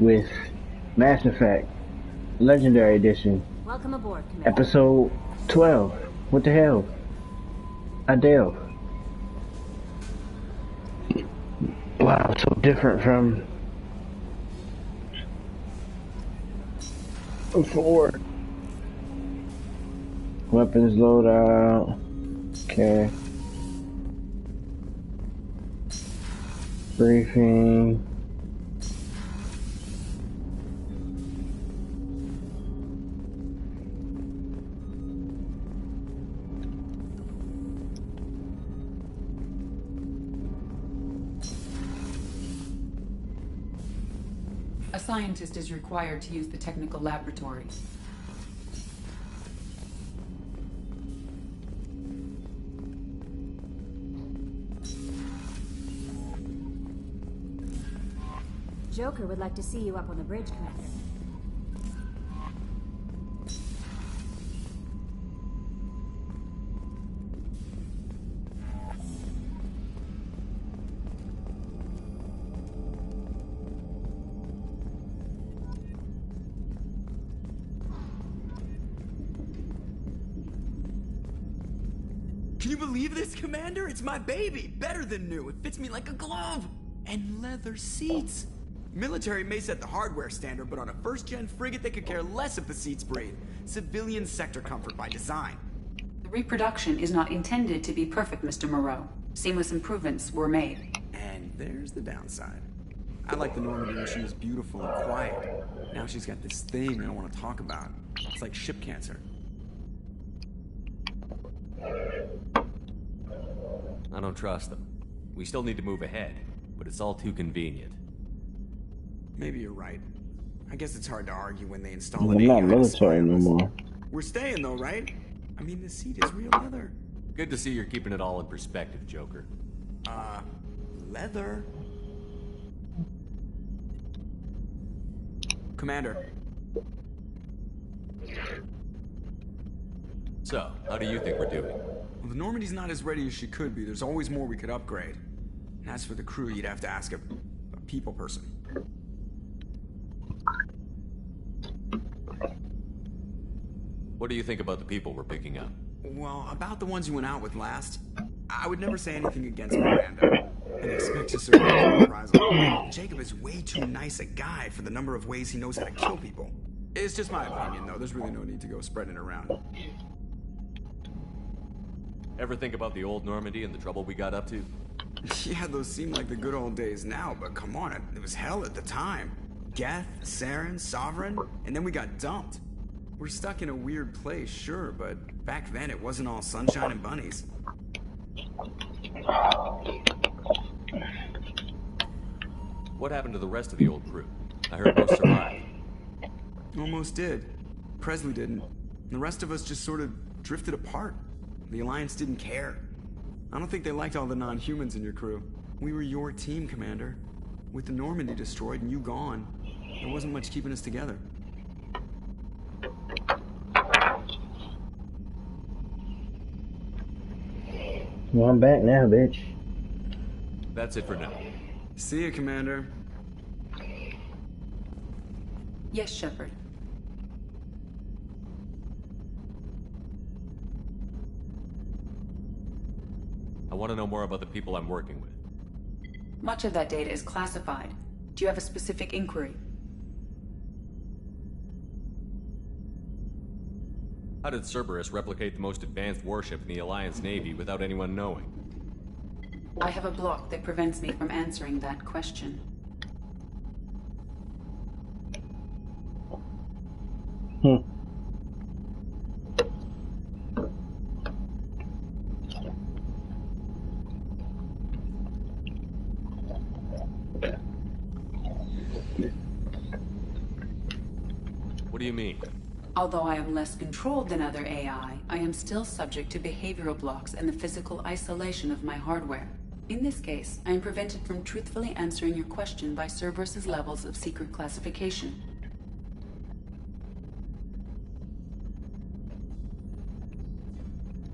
with Mass Effect Legendary Edition, Welcome aboard, Commander. Episode 12. What the hell? Adele. Wow, so different from before. Weapons loadout. Okay. Briefing. A scientist is required to use the technical laboratory. Joker would like to see you up on the bridge, Commander. Can you believe this, Commander? It's my baby! Better than new. It fits me like a glove! And leather seats! Military may set the hardware standard, but on a first-gen frigate, they could care less if the seats breathe. Civilian sector comfort by design. The reproduction is not intended to be perfect, Mr. Moreau. Seamless improvements were made. And there's the downside. I like the Normandy when she was beautiful and quiet. Now she's got this thing I don't want to talk about. It's like ship cancer. I don't trust them. We still need to move ahead, but it's all too convenient. Maybe you're right. I guess it's hard to argue when they install an I'm not AI to military spy no on us. more. We're staying though, right? I mean, the seat is real leather. Good to see you're keeping it all in perspective, Joker. Leather? Commander. So, how do you think we're doing? Well, the Normandy's not as ready as she could be. There's always more we could upgrade. And as for the crew, you'd have to ask a people person. What do you think about the people we're picking up? Well, about the ones you went out with last, I would never say anything against Miranda. And expect to serve a reprisal. Jacob is way too nice a guy for the number of ways he knows how to kill people. It's just my opinion, though. There's really no need to go spreading it around. Ever think about the old Normandy and the trouble we got up to? Yeah, those seem like the good old days now, but come on, it was hell at the time. Geth, Saren, Sovereign, and then we got dumped. We're stuck in a weird place, sure, but back then it wasn't all sunshine and bunnies. What happened to the rest of the old crew? I heard most survived. Almost did. Presley didn't. The rest of us just sort of drifted apart. The Alliance didn't care. I don't think they liked all the non-humans in your crew. We were your team, Commander. With the Normandy destroyed and you gone, there wasn't much keeping us together. Well, I'm back now, bitch. That's it for now. See you, Commander. Yes, Shepard. I want to know more about the people I'm working with. Much of that data is classified. Do you have a specific inquiry? How did Cerberus replicate the most advanced warship in the Alliance Navy without anyone knowing? I have a block that prevents me from answering that question. What do you mean? Although I am less controlled than other AI, I am still subject to behavioral blocks and the physical isolation of my hardware. In this case, I am prevented from truthfully answering your question by Cerberus's levels of secret classification.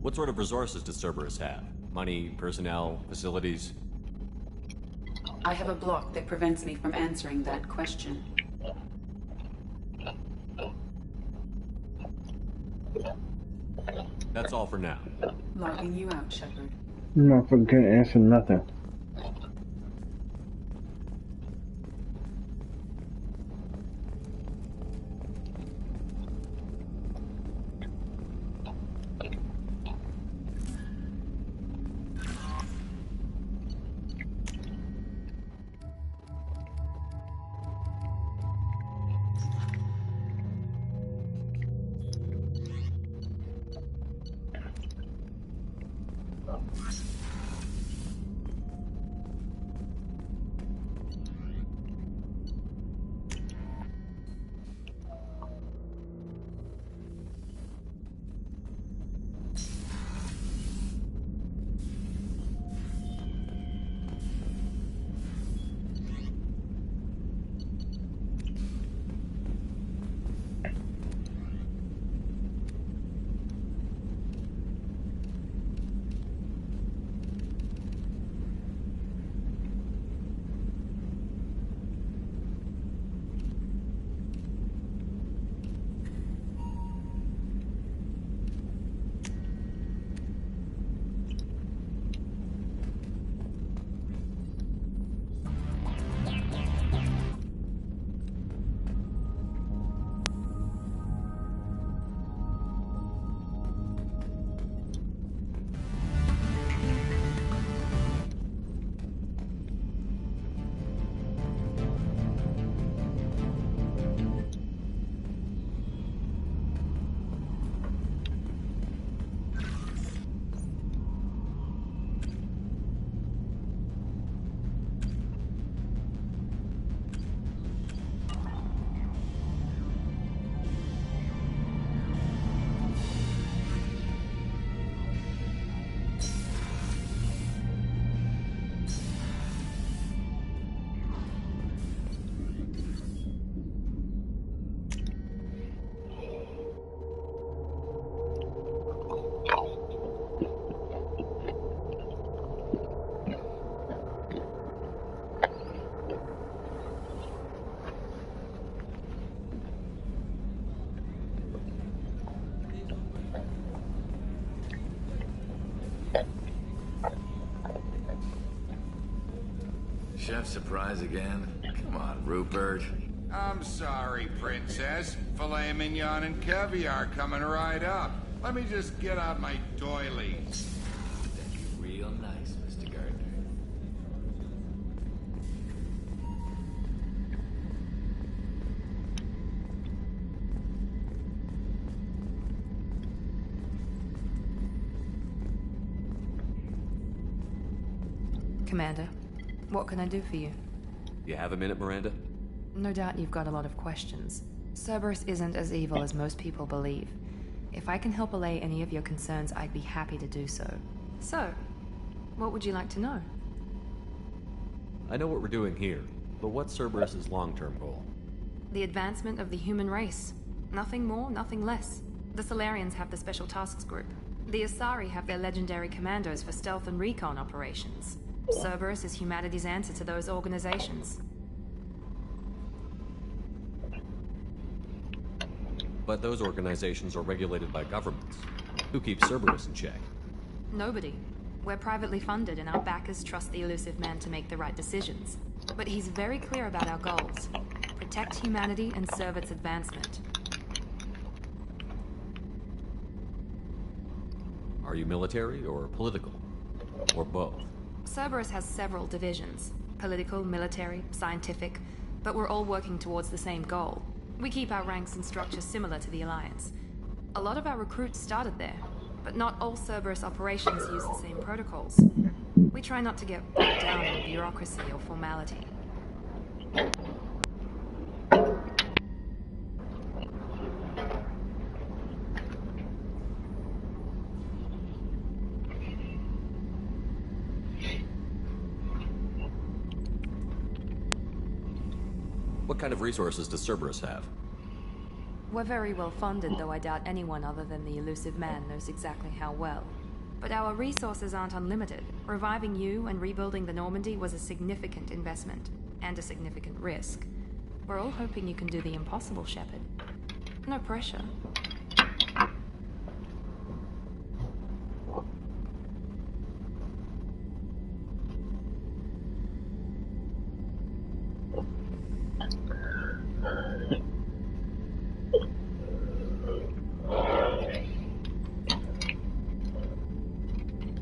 What sort of resources does Cerberus have? Money, personnel, facilities? I have a block that prevents me from answering that question. That's all for now. Logging you out, Shepard. Motherfucker couldn't answer nothing. Chef surprise again? Come on, Rupert. I'm sorry, Princess. Filet mignon and caviar coming right up. Let me just get out my doilies. That'd be real nice, Mr. Gardner. Commander, what can I do for you? You have a minute, Miranda? No doubt you've got a lot of questions. Cerberus isn't as evil as most people believe. If I can help allay any of your concerns, I'd be happy to do so. So, what would you like to know? I know what we're doing here, but what's Cerberus's long-term goal? The advancement of the human race. Nothing more, nothing less. The Solarians have the Special Tasks Group. The Asari have their legendary commandos for stealth and recon operations. Cerberus is humanity's answer to those organizations. But those organizations are regulated by governments. Who keeps Cerberus in check? Nobody. We're privately funded and our backers trust the elusive man to make the right decisions. But he's very clear about our goals. Protect humanity and serve its advancement. Are you military or political? Or both? Cerberus has several divisions. Political, military, scientific. But we're all working towards the same goal. We keep our ranks and structure similar to the Alliance. A lot of our recruits started there, but not all Cerberus operations use the same protocols. We try not to get bogged down in bureaucracy or formality. What kind of resources does Cerberus have? We're very well funded, though I doubt anyone other than the elusive man knows exactly how well. But our resources aren't unlimited. Reviving you and rebuilding the Normandy was a significant investment, and a significant risk. We're all hoping you can do the impossible, Shepard. No pressure.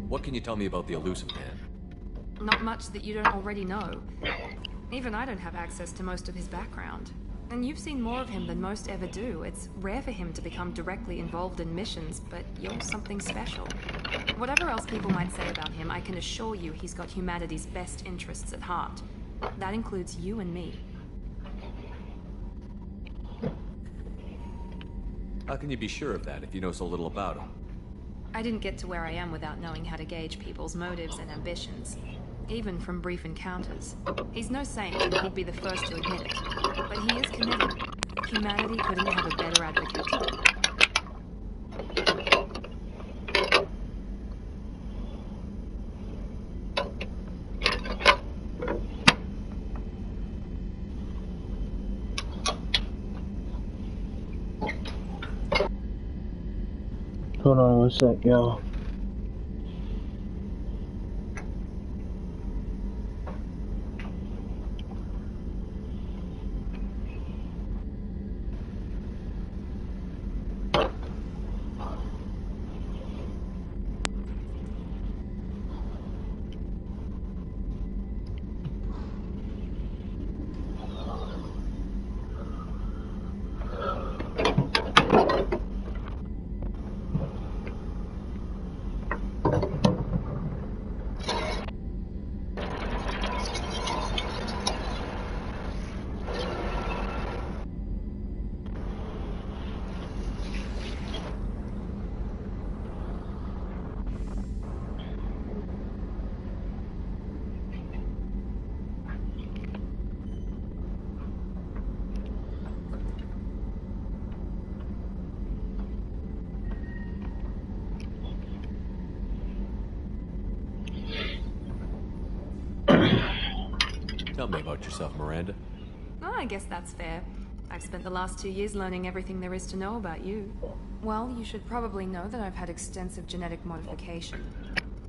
What can you tell me about the elusive man? Not much that you don't already know. Even I don't have access to most of his background. And you've seen more of him than most ever do. It's rare for him to become directly involved in missions, but you're something special. Whatever else people might say about him, I can assure you he's got humanity's best interests at heart. That includes you and me. How can you be sure of that if you know so little about him? I didn't get to where I am without knowing how to gauge people's motives and ambitions, even from brief encounters. He's no saint, and he'll be the first to admit it. But he is committed. Humanity couldn't have a better advocate. Hold on one sec, y'all. Tell me about yourself, Miranda. Oh, I guess that's fair. I've spent the last 2 years learning everything there is to know about you. Well, you should probably know that I've had extensive genetic modification.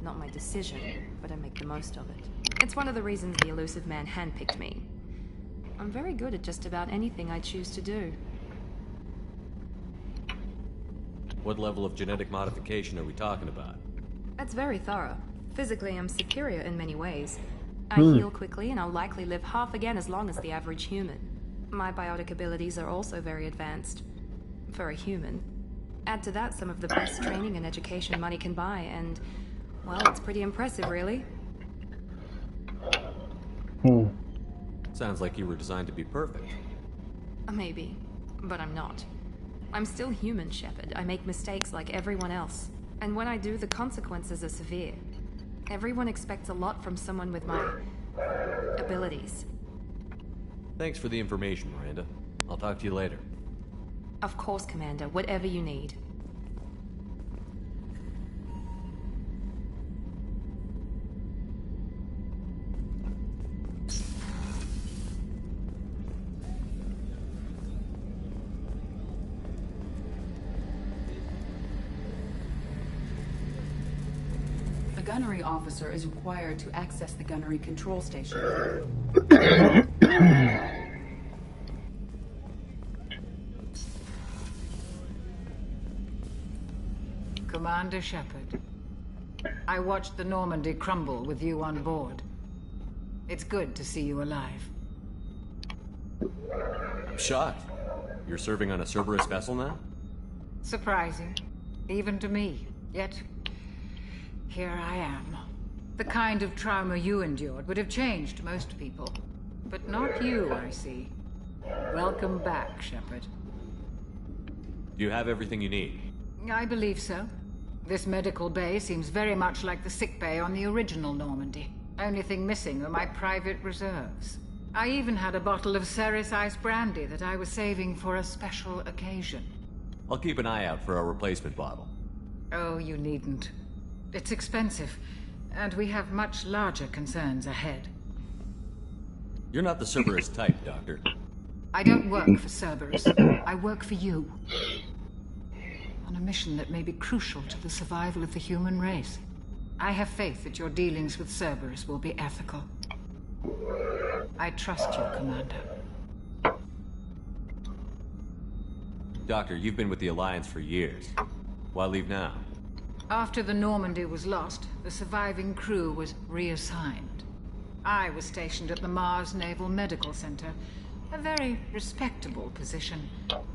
Not my decision, but I make the most of it. It's one of the reasons the elusive man handpicked me. I'm very good at just about anything I choose to do. What level of genetic modification are we talking about? That's very thorough. Physically, I'm superior in many ways. I heal quickly, and I'll likely live half again as long as the average human. My biotic abilities are also very advanced. For a human. Add to that some of the best training and education money can buy, and, well, it's pretty impressive, really. Sounds like you were designed to be perfect. Maybe, but I'm not. I'm still human, Shepard. I make mistakes like everyone else. And when I do, the consequences are severe. Everyone expects a lot from someone with my abilities. Thanks for the information, Miranda. I'll talk to you later. Of course, Commander. Whatever you need. A gunnery officer is required to access the gunnery control station. Commander Shepard, I watched the Normandy crumble with you on board. It's good to see you alive. I'm shocked. You're serving on a Cerberus vessel now? Surprising, even to me. Yet, here I am. The kind of trauma you endured would have changed most people. But not you, I see. Welcome back, Shepard. Do you have everything you need? I believe so. This medical bay seems very much like the sick bay on the original Normandy. Only thing missing are my private reserves. I even had a bottle of Ceres Ice brandy that I was saving for a special occasion. I'll keep an eye out for a replacement bottle. Oh, you needn't. It's expensive, and we have much larger concerns ahead. You're not the Cerberus type, Doctor. I don't work for Cerberus. I work for you. On a mission that may be crucial to the survival of the human race. I have faith that your dealings with Cerberus will be ethical. I trust you, Commander. Doctor, you've been with the Alliance for years. Why leave now? After the Normandy was lost, the surviving crew was reassigned. I was stationed at the Mars Naval Medical Center. A very respectable position,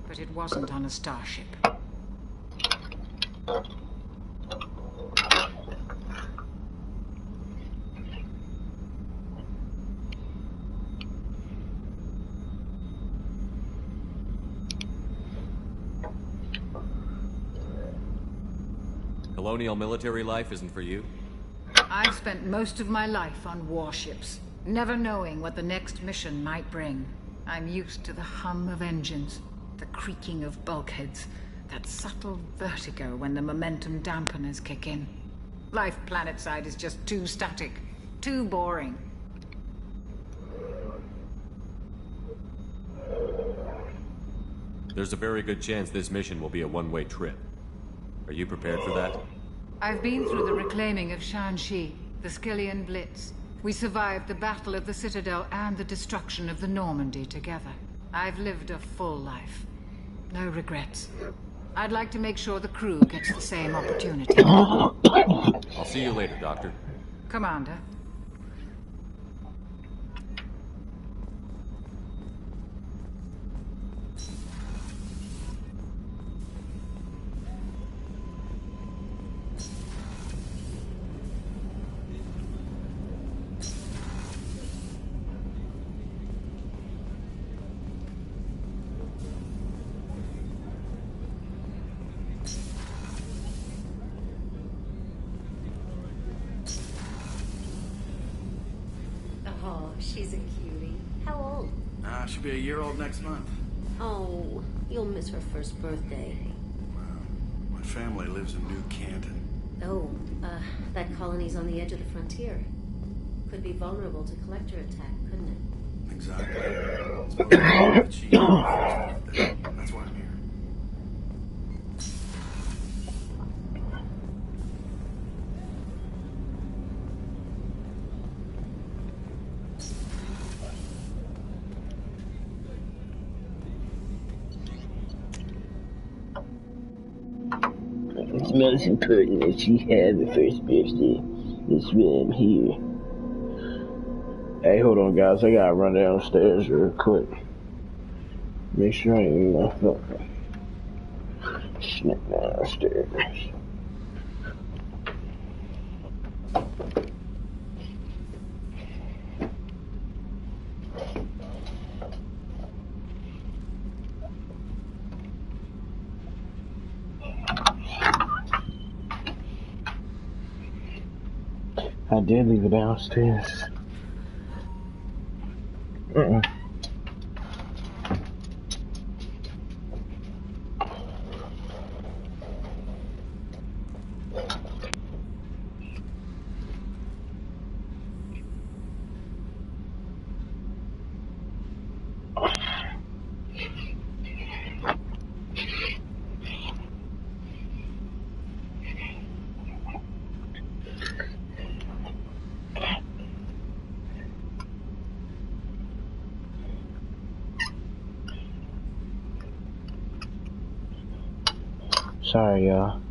but it wasn't on a starship. Colonial military life isn't for you? I've spent most of my life on warships, never knowing what the next mission might bring. I'm used to the hum of engines, the creaking of bulkheads, that subtle vertigo when the momentum dampeners kick in. Life planetside is just too static, too boring. There's a very good chance this mission will be a one-way trip. Are you prepared for that? I've been through the reclaiming of Shanxi, the Skillian Blitz. We survived the Battle of the Citadel and the destruction of the Normandy together. I've lived a full life. No regrets. I'd like to make sure the crew gets the same opportunity. I'll see you later, Doctor. Commander. Oh, she's a cutie. How old? She'll be a year old next month. Oh, you'll miss her first birthday. My family lives in New Canton. Oh, that colony's on the edge of the frontier. Could be vulnerable to collector attack, couldn't it? Exactly. That's why I'm here. It's most important that she have the first birthday. That's why I'm here. Hey, hold on, guys. I gotta run downstairs real quick. Make sure I ain't my fucking sneak downstairs. I did leave it downstairs. Sorry, y'all.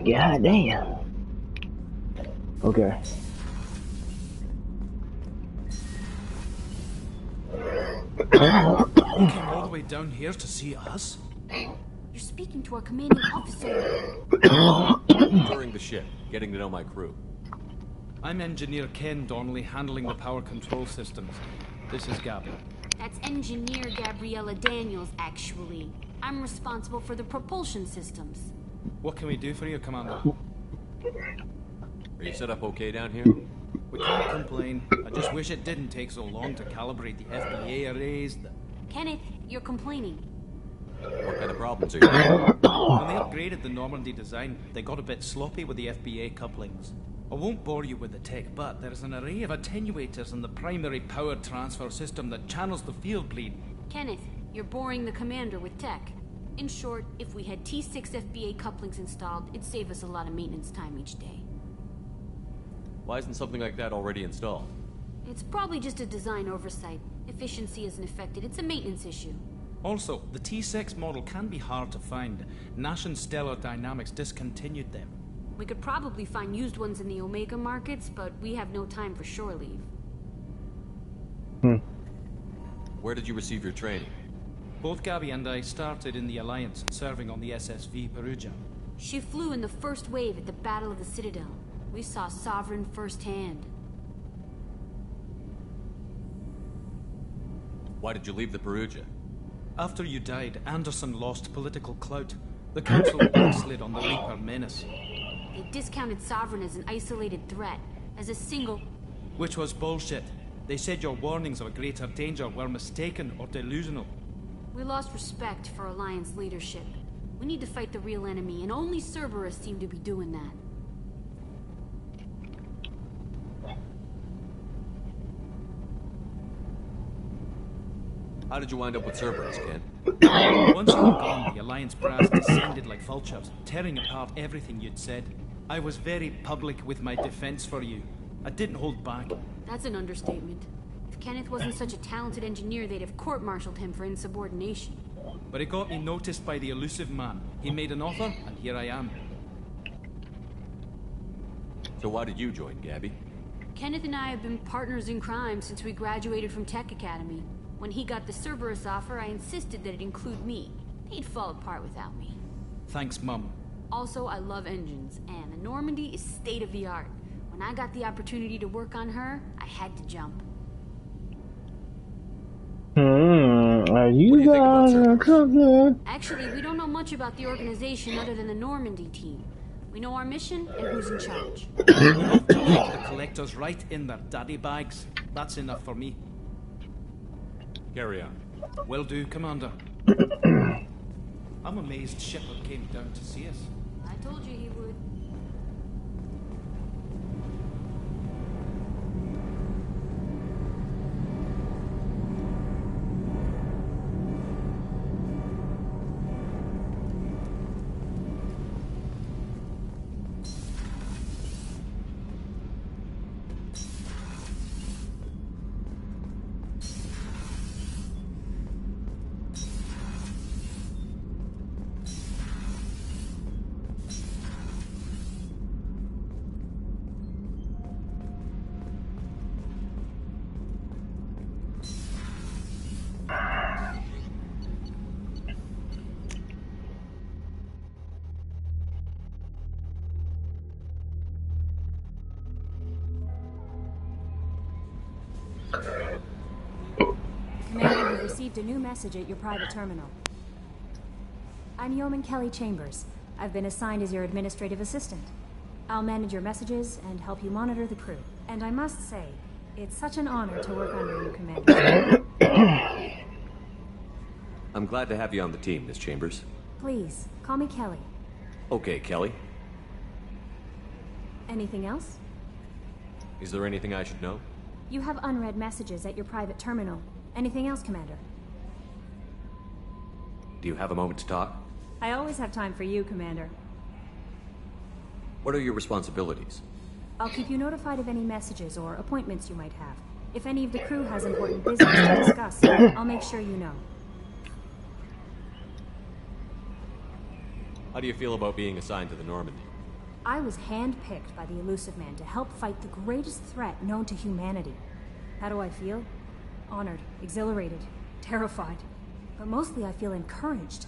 God damn. Okay. You came all the way down here to see us? You're speaking to our commanding officer. Touring the ship, getting to know my crew. I'm Engineer Ken Donnelly, handling the power control systems. This is Gabby. That's Engineer Gabriella Daniels, actually. I'm responsible for the propulsion systems. What can we do for you, Commander? Are you set up okay down here? We can't complain. I just wish it didn't take so long to calibrate the FBA arrays. Kenneth, you're complaining. What kind of problems are you having? When they upgraded the Normandy design, they got a bit sloppy with the FBA couplings. I won't bore you with the tech, but there is an array of attenuators in the primary power transfer system that channels the field bleed. Kenneth, you're boring the commander with tech. In short, if we had T6 FBA couplings installed, it'd save us a lot of maintenance time each day. Why isn't something like that already installed? It's probably just a design oversight. Efficiency isn't affected, it's a maintenance issue. Also, the T6 model can be hard to find. Nash and Stellar Dynamics discontinued them. We could probably find used ones in the Omega markets, but we have no time for shore leave. Where did you receive your training? Both Gabby and I started in the Alliance, serving on the SSV Perugia. She flew in the first wave at the Battle of the Citadel. We saw Sovereign firsthand. Why did you leave the Perugia? After you died, Anderson lost political clout. The Council backslid on the Reaper menace. They discounted Sovereign as an isolated threat, as a single... Which was bullshit. They said your warnings of a greater danger were mistaken or delusional. We lost respect for Alliance leadership. We need to fight the real enemy, and only Cerberus seem to be doing that. How did you wind up with Cerberus, Ken? Once you were gone, the Alliance brass descended like vultures, tearing apart everything you'd said. I was very public with my defense for you. I didn't hold back. That's an understatement. If Kenneth wasn't such a talented engineer, they'd have court-martialed him for insubordination. But it got me noticed by the elusive man. He made an offer, and here I am. So why did you join, Gabby? Kenneth and I have been partners in crime since we graduated from Tech Academy. When he got the Cerberus offer, I insisted that it include me. He'd fall apart without me. Thanks, Mum. Also, I love engines, and the Normandy is state-of-the-art. When I got the opportunity to work on her, I had to jump. Are you guys cooking? Actually, we don't know much about the organization other than the Normandy team. We know our mission and who's in charge. Enough to make the collectors right in their daddy bags. That's enough for me. Carry on. Will do, Commander. I'm amazed Shepard came down to see us. I told you he would. Commander, we've received a new message at your private terminal. I'm Yeoman Kelly Chambers. I've been assigned as your administrative assistant. I'll manage your messages and help you monitor the crew. And I must say, it's such an honor to work under you, Commander. I'm glad to have you on the team, Miss Chambers. Please, call me Kelly. Okay, Kelly. Anything else? Is there anything I should know? You have unread messages at your private terminal. Anything else, Commander? Do you have a moment to talk? I always have time for you, Commander. What are your responsibilities? I'll keep you notified of any messages or appointments you might have. If any of the crew has important business to discuss, I'll make sure you know. How do you feel about being assigned to the Normandy? I was handpicked by the elusive man to help fight the greatest threat known to humanity. How do I feel? Honored, exhilarated, terrified. But mostly I feel encouraged.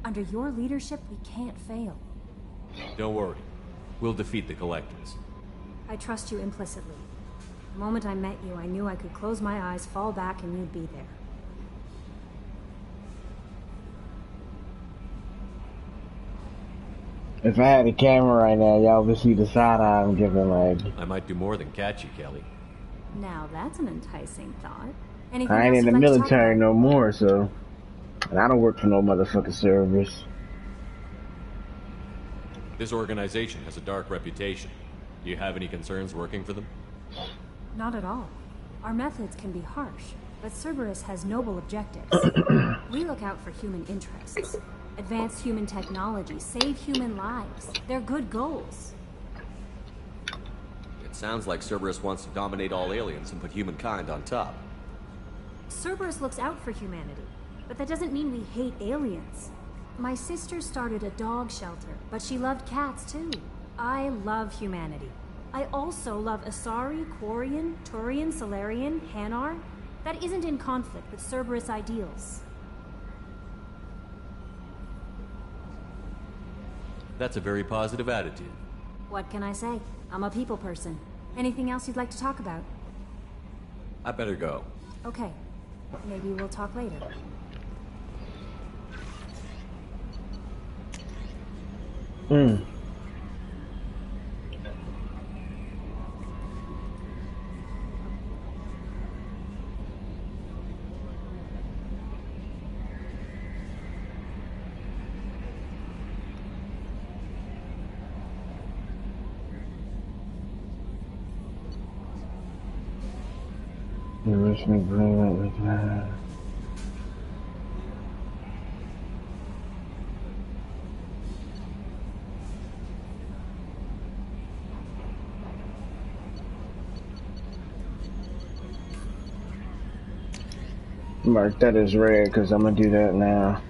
Under your leadership, we can't fail. Don't worry. We'll defeat the Collectors. I trust you implicitly. The moment I met you, I knew I could close my eyes, fall back, and you'd be there. If I had a camera right now, y'all would see the side eye I'm giving, like... I might do more than catch you, Kelly. Now that's an enticing thought. Anything I ain't else in the you'd like to talk military about? no more, so... And I don't work for no motherfucking service. This organization has a dark reputation. Do you have any concerns working for them? Not at all. Our methods can be harsh, but Cerberus has noble objectives. We look out for human interests. Advance human technology, save human lives. They're good goals. It sounds like Cerberus wants to dominate all aliens and put humankind on top. Cerberus looks out for humanity, but that doesn't mean we hate aliens. My sister started a dog shelter, but she loved cats too. I love humanity. I also love Asari, Quarian, Turian, Solarian, Hanar. That isn't in conflict with Cerberus ideals. That's a very positive attitude. What can I say? I'm a people person. Anything else you'd like to talk about? I better go. Okay. Maybe we'll talk later. The original agreement with that. Mark that as red because I'm gonna do that now.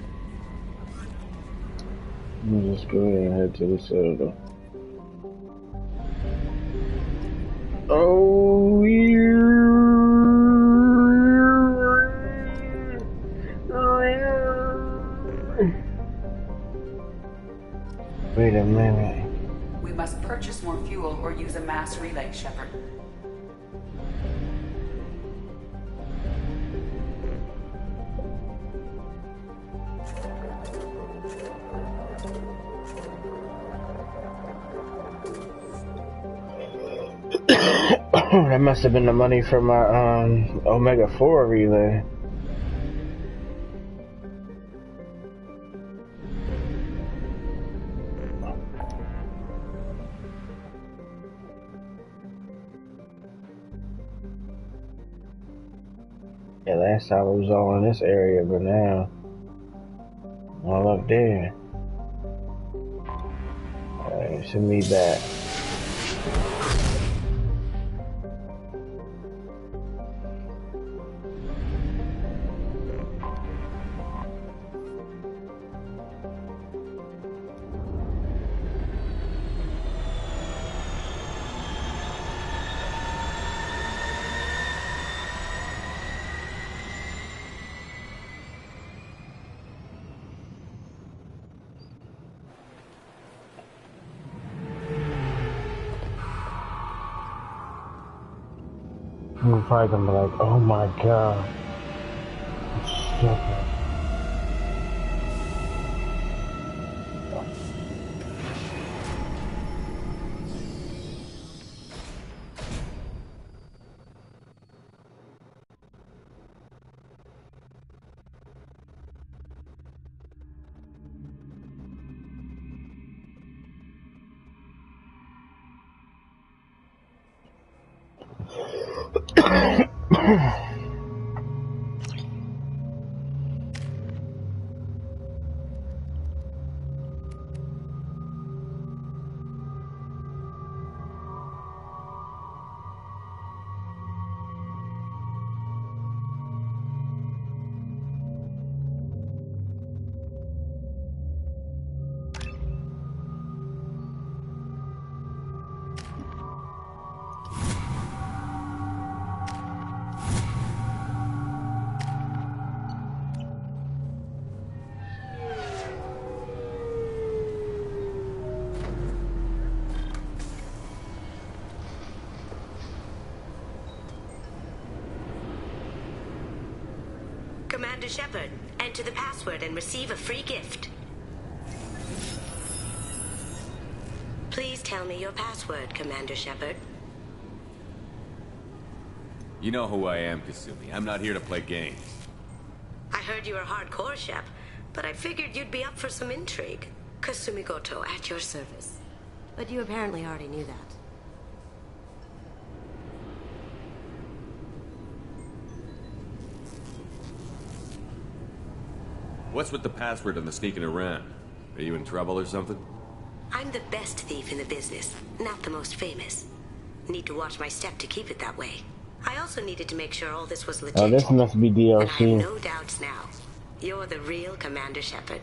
Let me just go ahead and head to the citadel. Oh, wait a minute. We must purchase more fuel or use a mass relay, Shepard. That must have been the money for my Omega-4 relay. Yeah, last time it was all in this area, but now all up there. Alright, send me back. I'm probably gonna be like, oh my god. It's stupid. Commander Shepard, enter the password and receive a free gift. Please tell me your password, Commander Shepard. You know who I am, Kasumi. I'm not here to play games. I heard you were hardcore, Shep, but I figured you'd be up for some intrigue. Kasumi Goto, at your service. But you apparently already knew that. What's with the password and the sneaking around? Are you in trouble or something? I'm the best thief in the business, not the most famous. Need to watch my step to keep it that way. I also needed to make sure all this was legit. Oh, this must be DLC. And I have no doubts now. You're the real Commander Shepard.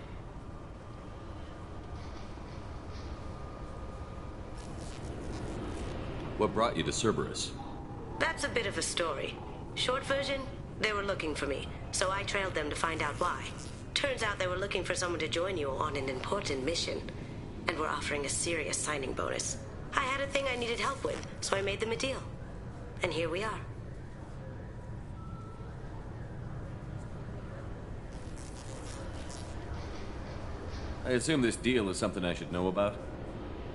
What brought you to Cerberus? That's a bit of a story. Short version, they were looking for me, so I trailed them to find out why. Turns out they were looking for someone to join you on an important mission, and were offering a serious signing bonus. I had a thing I needed help with, so I made them a deal. And here we are. I assume this deal is something I should know about?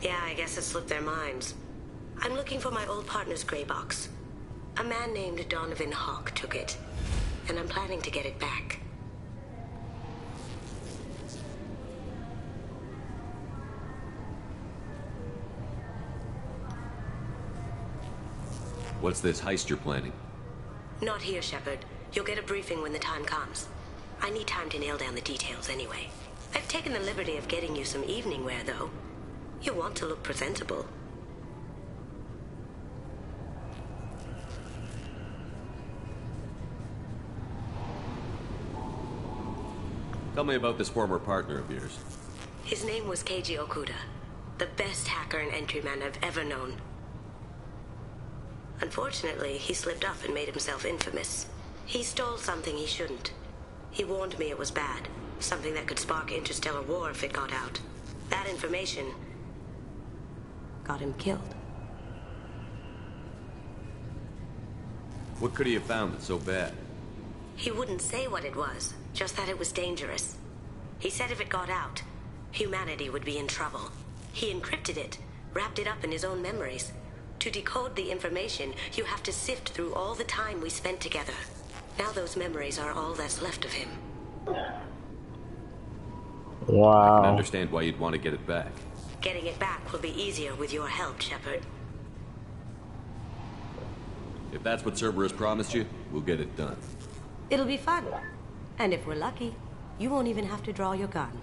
Yeah, I guess it slipped their minds. I'm looking for my old partner's gray box. A man named Donovan Hawk took it, and I'm planning to get it back. What's this heist you're planning? Not here, Shepard. You'll get a briefing when the time comes. I need time to nail down the details anyway. I've taken the liberty of getting you some evening wear, though. You want to look presentable. Tell me about this former partner of yours. His name was Keiji Okuda, the best hacker and entryman I've ever known. Unfortunately, he slipped up and made himself infamous. He stole something he shouldn't. He warned me it was bad, something that could spark interstellar war if it got out. That information got him killed. What could he have found that's so bad? He wouldn't say what it was, just that it was dangerous. He said if it got out, humanity would be in trouble. He encrypted it, wrapped it up in his own memories. To decode the information, you have to sift through all the time we spent together. Now those memories are all that's left of him. Wow. I can understand why you'd want to get it back. Getting it back will be easier with your help, Shepard. If that's what Cerberus promised you, we'll get it done. It'll be fun. And if we're lucky, you won't even have to draw your gun.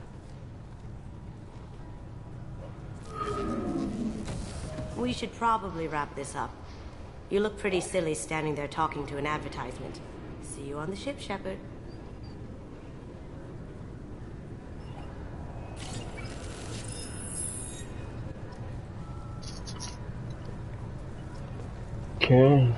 We should probably wrap this up. You look pretty silly standing there talking to an advertisement. See you on the ship, Shepard. Okay.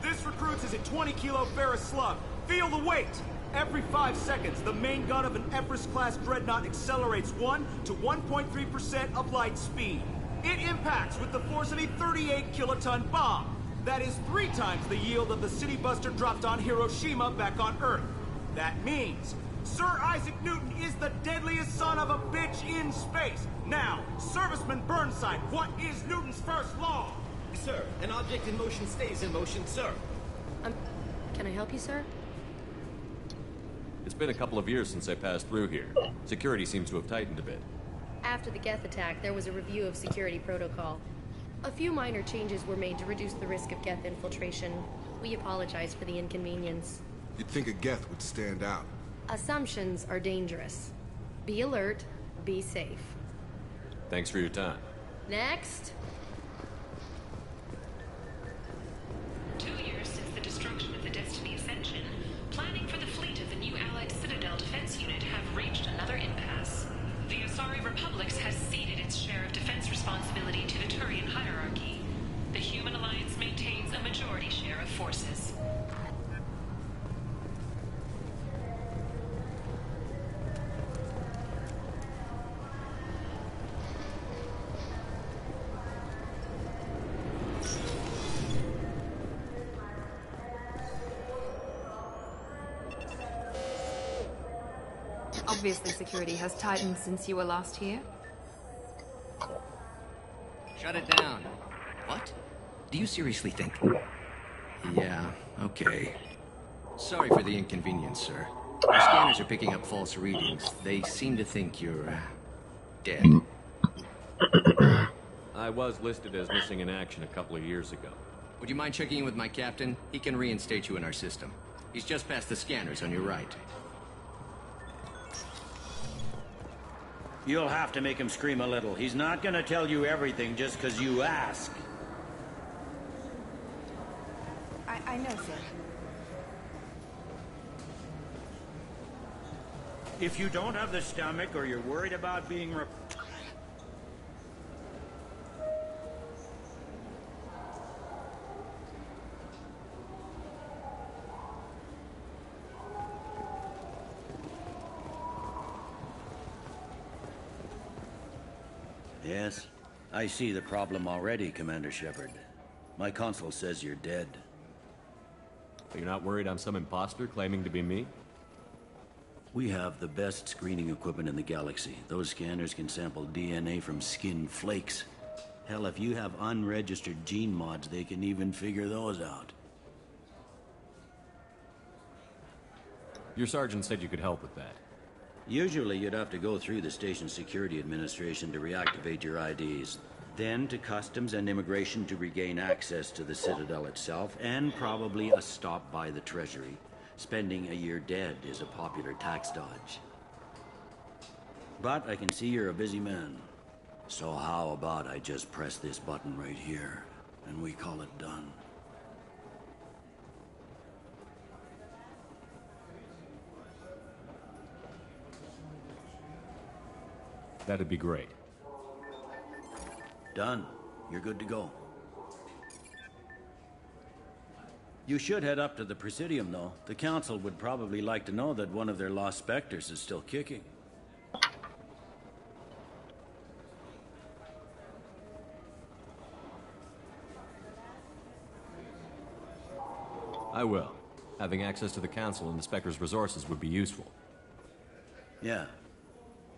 This recruits is a 20-kilo ferrous slug. Feel the weight! Every 5 seconds, the main gun of an Everest-class dreadnought accelerates 1 to 1.3% of light speed. It impacts with the force of a 38-kiloton bomb. That is 3 times the yield of the city buster dropped on Hiroshima back on Earth. That means Sir Isaac Newton is the deadliest son of a bitch in space. Now, Serviceman Burnside, what is Newton's first law? Sir, an object in motion stays in motion, sir. Can I help you, sir? It's been a couple of years since I passed through here. Security seems to have tightened a bit. After the Geth attack, there was a review of security protocol. A few minor changes were made to reduce the risk of Geth infiltration. We apologize for the inconvenience. You'd think a Geth would stand out. Assumptions are dangerous. Be alert, be safe. Thanks for your time. Next! 2 years since the destruction of the Destiny Ascension, planning for the fleet of the new Allied Citadel Defense Unit have reached another impasse. The Asari Republics has ceded its share of defense responsibility to the Turian hierarchy. The Human Alliance maintains a majority share of forces. Obviously, security has tightened since you were last here. Shut it down. What? Do you seriously think... Yeah, okay. Sorry for the inconvenience, sir. Our scanners are picking up false readings. They seem to think you're... dead. I was listed as missing in action a couple of years ago. Would you mind checking in with my captain? He can reinstate you in our system. He's just past the scanners on your right. You'll have to make him scream a little. He's not gonna tell you everything just because you ask. I know, sir. If you don't have the stomach or you're worried about being Yes, I see the problem already, Commander Shepard. My console says you're dead. You're not worried I'm some imposter claiming to be me? We have the best screening equipment in the galaxy. Those scanners can sample DNA from skin flakes. Hell, if you have unregistered gene mods, they can even figure those out. Your sergeant said you could help with that. Usually you'd have to go through the station security administration to reactivate your IDs. Then to customs and immigration to regain access to the Citadel itself, and probably a stop by the Treasury. Spending a year dead is a popular tax dodge. But I can see you're a busy man. So how about I just press this button right here, and we call it done? That'd be great. Done. You're good to go. You should head up to the Presidium, though. The Council would probably like to know that one of their lost specters is still kicking. I will. Having access to the Council and the Spectre's resources would be useful. Yeah.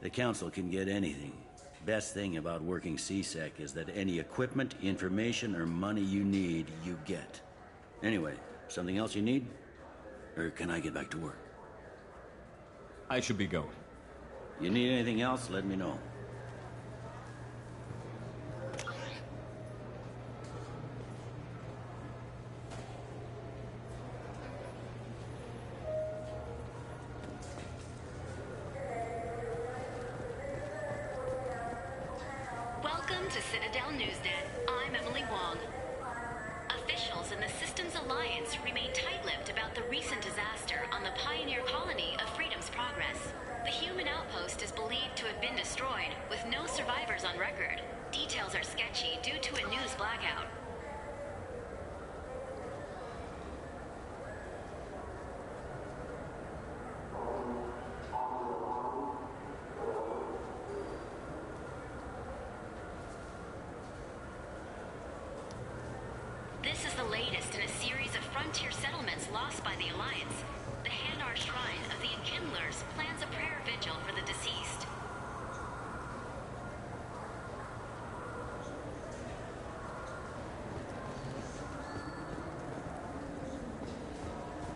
The Council can get anything. Best thing about working CSEC is that any equipment, information, or money you need, you get. Anyway, something else you need? Or can I get back to work? I should be going. You need anything else, let me know. Welcome to Citadel Newsnet. I'm Emily Wong. Officials in the Systems Alliance remain tight-lipped about the recent disaster on the pioneer colony of Freedom's Progress. The human outpost is believed to have been destroyed, with no survivors on record. Details are sketchy due to a news blackout. This is the latest in a series of frontier settlements lost by the Alliance. The Hanar Shrine of the Enkindlers plans a prayer vigil for the deceased.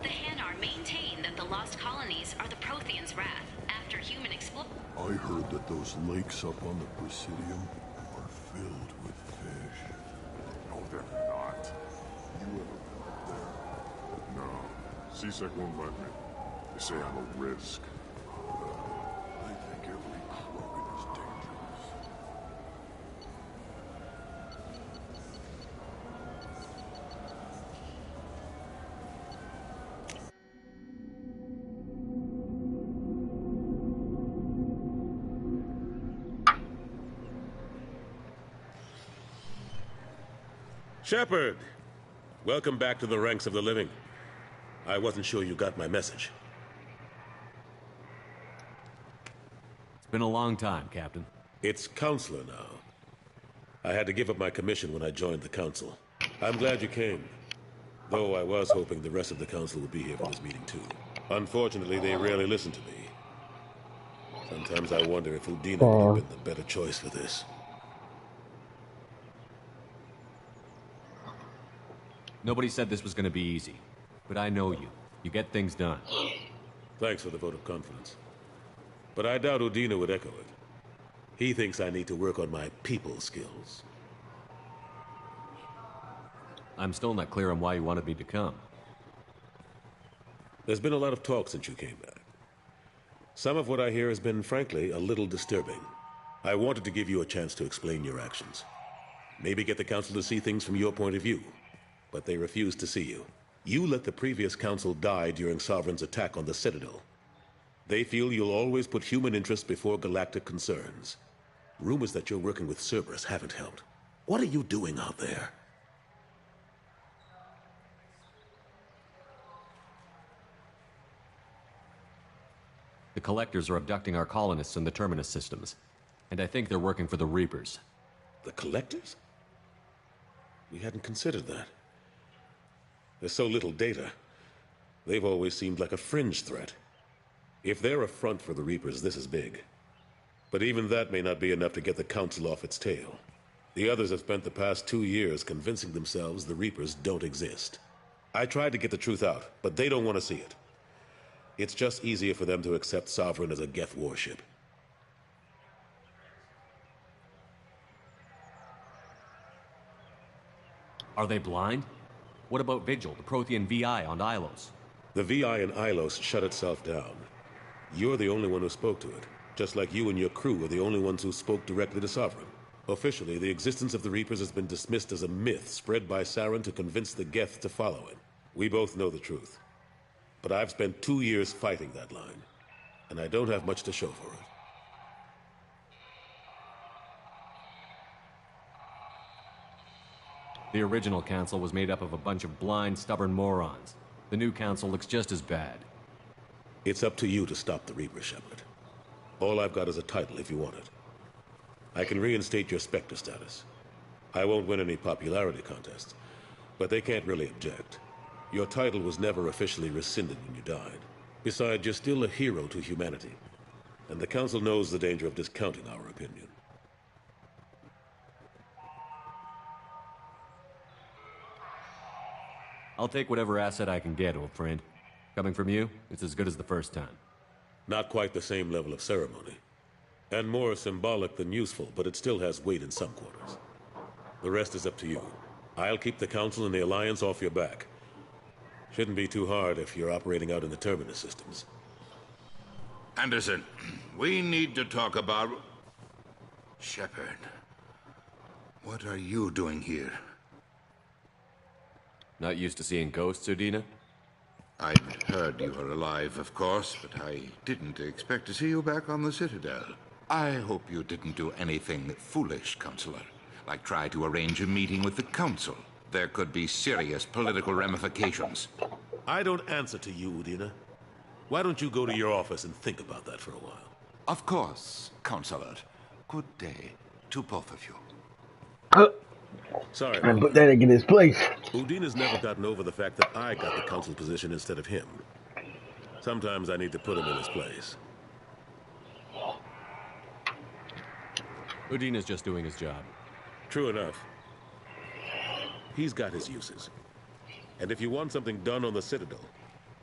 The Hanar maintain that the lost colonies are the Protheans' wrath after human explosion. I heard that those lakes up on the Presidium are filled with fish. No, they're not. You ever been up there? No. CSEC won't let me. They say I'm a risk. I think every Krogan is dangerous. Shepard! Welcome back to the ranks of the living. I wasn't sure you got my message. It's been a long time, Captain. It's Counselor now. I had to give up my commission when I joined the Council. I'm glad you came. Though I was hoping the rest of the Council would be here for this meeting too. Unfortunately, they rarely listen to me. Sometimes I wonder if Udina would have been the better choice for this. Nobody said this was going to be easy. But I know you. You get things done. Thanks for the vote of confidence. But I doubt Udina would echo it. He thinks I need to work on my people skills. I'm still not clear on why you wanted me to come. There's been a lot of talk since you came back. Some of what I hear has been, frankly, a little disturbing. I wanted to give you a chance to explain your actions. Maybe get the Council to see things from your point of view. But they refuse to see you. You let the previous Council die during Sovereign's attack on the Citadel. They feel you'll always put human interests before galactic concerns. Rumors that you're working with Cerberus haven't helped. What are you doing out there? The Collectors are abducting our colonists in the Terminus systems. And I think they're working for the Reapers. The Collectors? We hadn't considered that. There's so little data. They've always seemed like a fringe threat. If they're a front for the Reapers, this is big. But even that may not be enough to get the Council off its tail. The others have spent the past 2 years convincing themselves the Reapers don't exist. I tried to get the truth out, but they don't want to see it. It's just easier for them to accept Sovereign as a Geth warship. Are they blind? What about Vigil, the Prothean VI on Ilos? The VI in Ilos shut itself down. You're the only one who spoke to it, just like you and your crew are the only ones who spoke directly to Sovereign. Officially, the existence of the Reapers has been dismissed as a myth spread by Saren to convince the Geth to follow him. We both know the truth. But I've spent 2 years fighting that line, and I don't have much to show for it. The original council was made up of a bunch of blind, stubborn morons. The new council looks just as bad. It's up to you to stop the Reaper, Shepard. All I've got is a title if you want it. I can reinstate your Spectre status. I won't win any popularity contests, but they can't really object. Your title was never officially rescinded when you died. Besides, you're still a hero to humanity, and the Council knows the danger of discounting our opinion. I'll take whatever asset I can get, old friend. Coming from you, it's as good as the first time. Not quite the same level of ceremony. And more symbolic than useful, but it still has weight in some quarters. The rest is up to you. I'll keep the Council and the Alliance off your back. Shouldn't be too hard if you're operating out in the Terminus systems. Anderson, we need to talk about... Shepard. What are you doing here? Not used to seeing ghosts, Udina? I'd heard you were alive, of course, but I didn't expect to see you back on the Citadel. I hope you didn't do anything foolish, Counselor, like try to arrange a meeting with the Council. There could be serious political ramifications. I don't answer to you, Udina. Why don't you go to your office and think about that for a while? Of course, Counselor. Good day to both of you. Sorry, I put that in his place. Udina's never gotten over the fact that I got the Council position instead of him. Sometimes I need to put him in his place. Udina's just doing his job. True enough. He's got his uses. And if you want something done on the Citadel,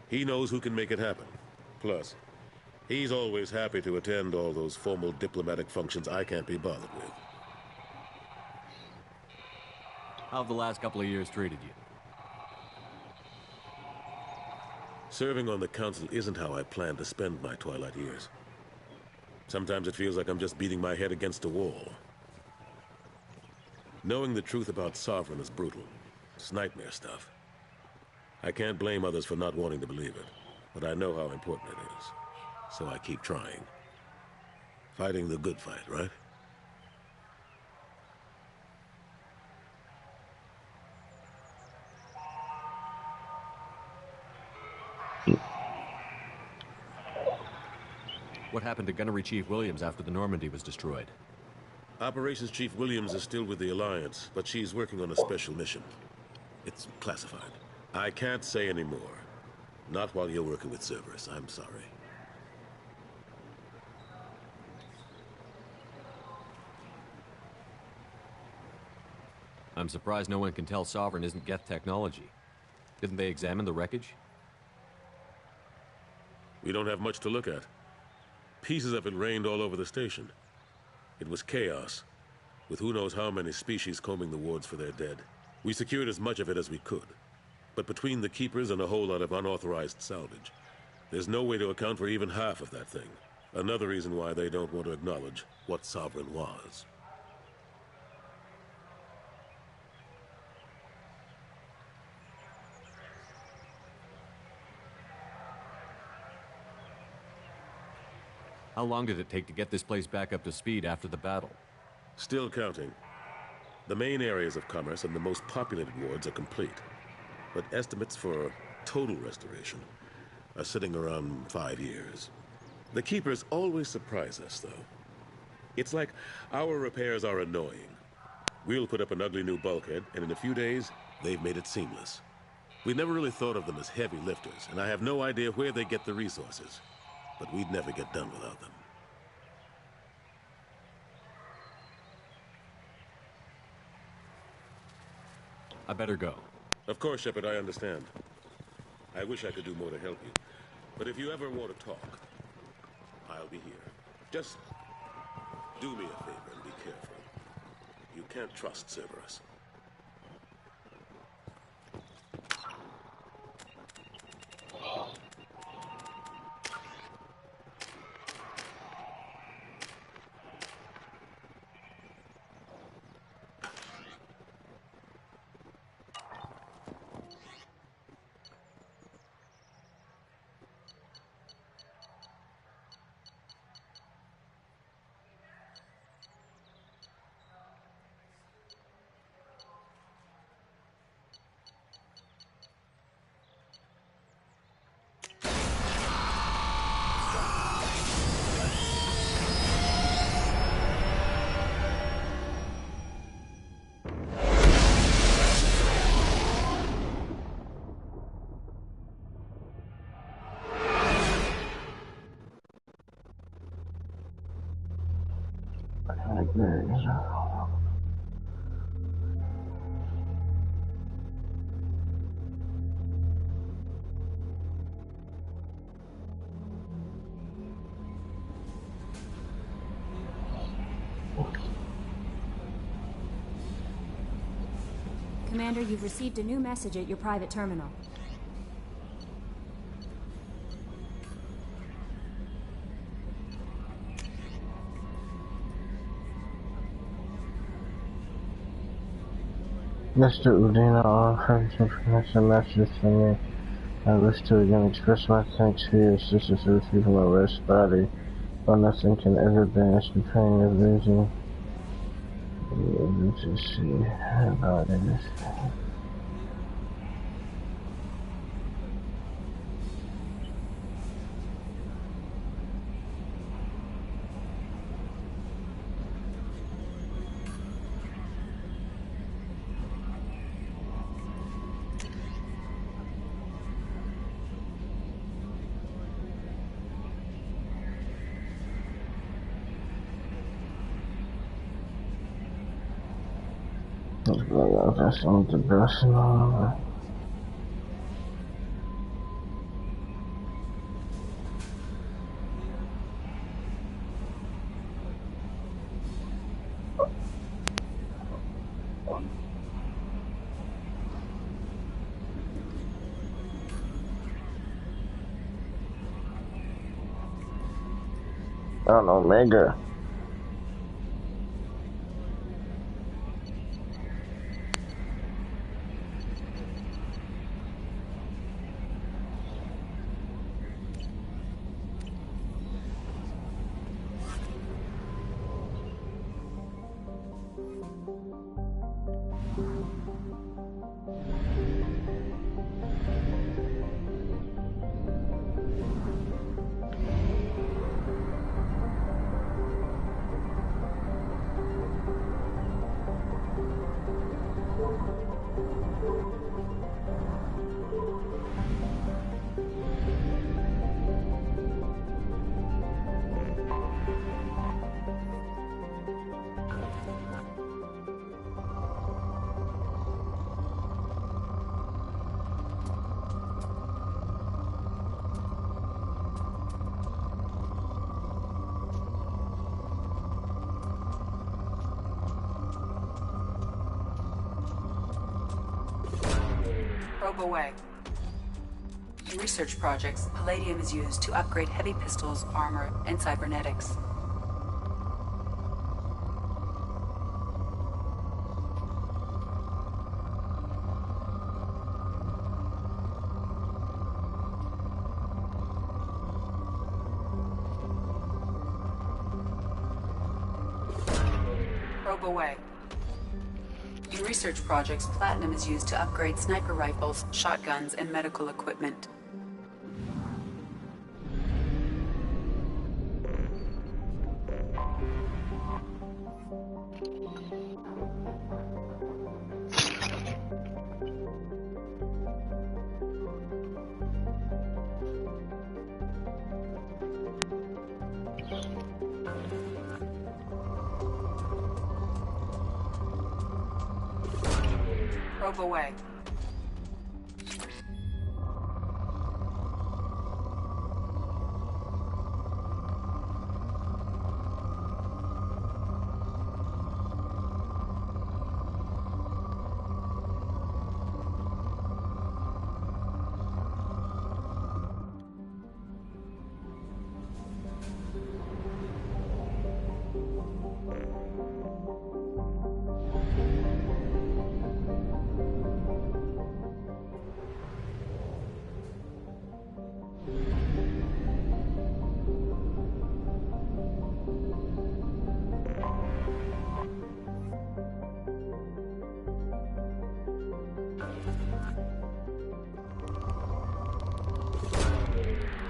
he knows who can make it happen. Plus, he's always happy to attend all those formal diplomatic functions I can't be bothered with. How have the last couple of years treated you? Serving on the Council isn't how I plan to spend my twilight years. Sometimes it feels like I'm just beating my head against a wall. Knowing the truth about Sovereign is brutal. It's nightmare stuff. I can't blame others for not wanting to believe it, but I know how important it is. So I keep trying. Fighting the good fight, right? What happened to Gunnery Chief Williams after the Normandy was destroyed? Operations Chief Williams is still with the Alliance, but she's working on a special mission. It's classified. I can't say any more. Not while you're working with Cerberus, I'm sorry. I'm surprised no one can tell Sovereign isn't Geth technology. Didn't they examine the wreckage? We don't have much to look at. Pieces of it rained all over the station. It was chaos, with who knows how many species combing the wards for their dead. We secured as much of it as we could. But between the Keepers and a whole lot of unauthorized salvage, there's no way to account for even half of that thing. Another reason why they don't want to acknowledge what Sovereign was. How long did it take to get this place back up to speed after the battle? Still counting. The main areas of commerce and the most populated wards are complete. But estimates for total restoration are sitting around 5 years. The Keepers always surprise us, though. It's like our repairs are annoying. We'll put up an ugly new bulkhead, and in a few days, they've made it seamless. We never really thought of them as heavy lifters, and I have no idea where they get the resources. But we'd never get done without them. I better go. Of course, Shepard, I understand. I wish I could do more to help you. But if you ever want to talk, I'll be here. Just do me a favor and be careful. You can't trust Cerberus. Commander, you've received a new message at your private terminal. Mr. Udina, all friends information messages from me. I wish to again express my thanks for your assistance to retrieve my rest body, but nothing can ever banish the pain of losing. To see about it. That's not the best number. An Omega. Probe away. In research projects, palladium is used to upgrade heavy pistols, armor, and cybernetics. Probe away. In research projects, platinum is used to upgrade sniper rifles, shotguns, and medical equipment. Probe away.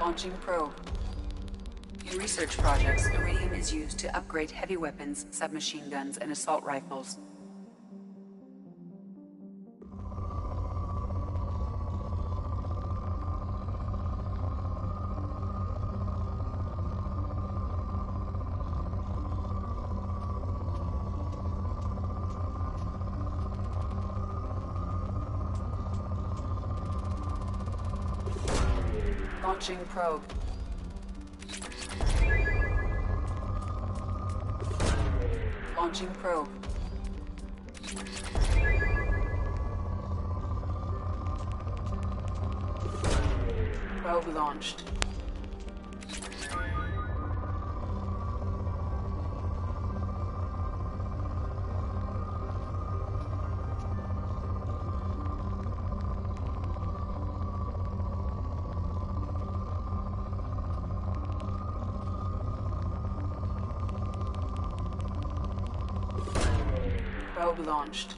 Launching probe. In research projects, iridium is used to upgrade heavy weapons, submachine guns, and assault rifles. Launching probe. Launching probe. Probe launched. Probe launched.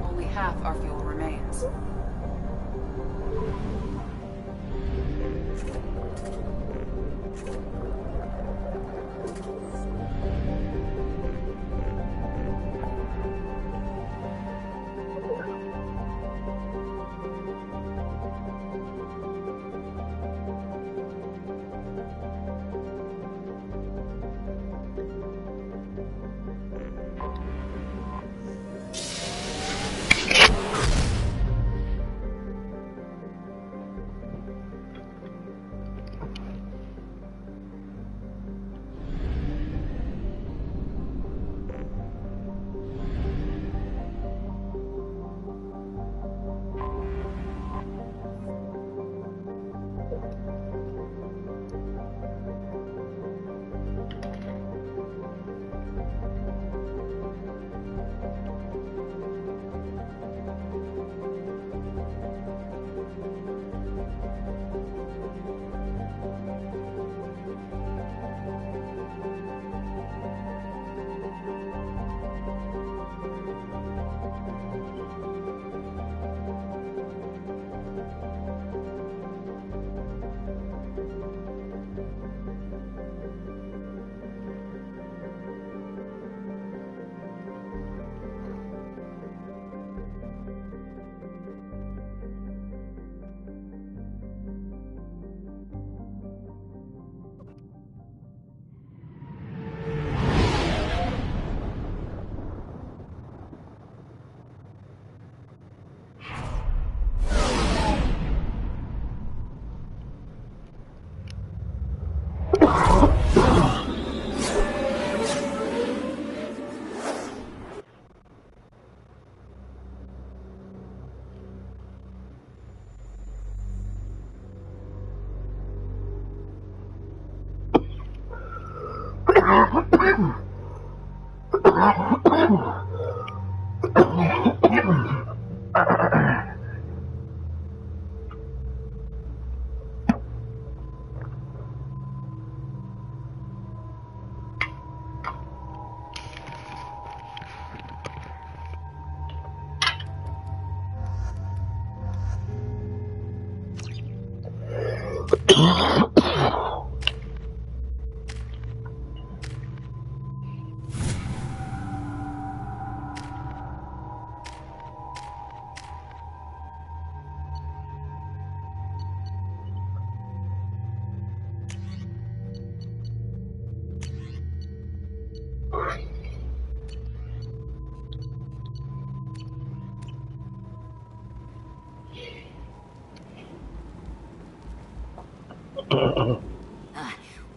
Only half our fuel remains.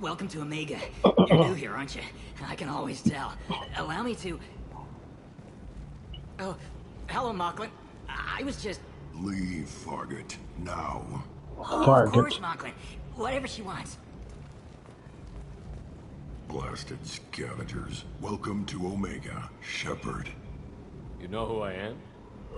Welcome to Omega. You're new here, aren't you? I can always tell. Allow me to... Oh, hello, Mocklin. I was just... Leave, Fargate. Now. Oh, of course, Mocklin. Whatever she wants. Blasted scavengers. Welcome to Omega, Shepard. You know who I am?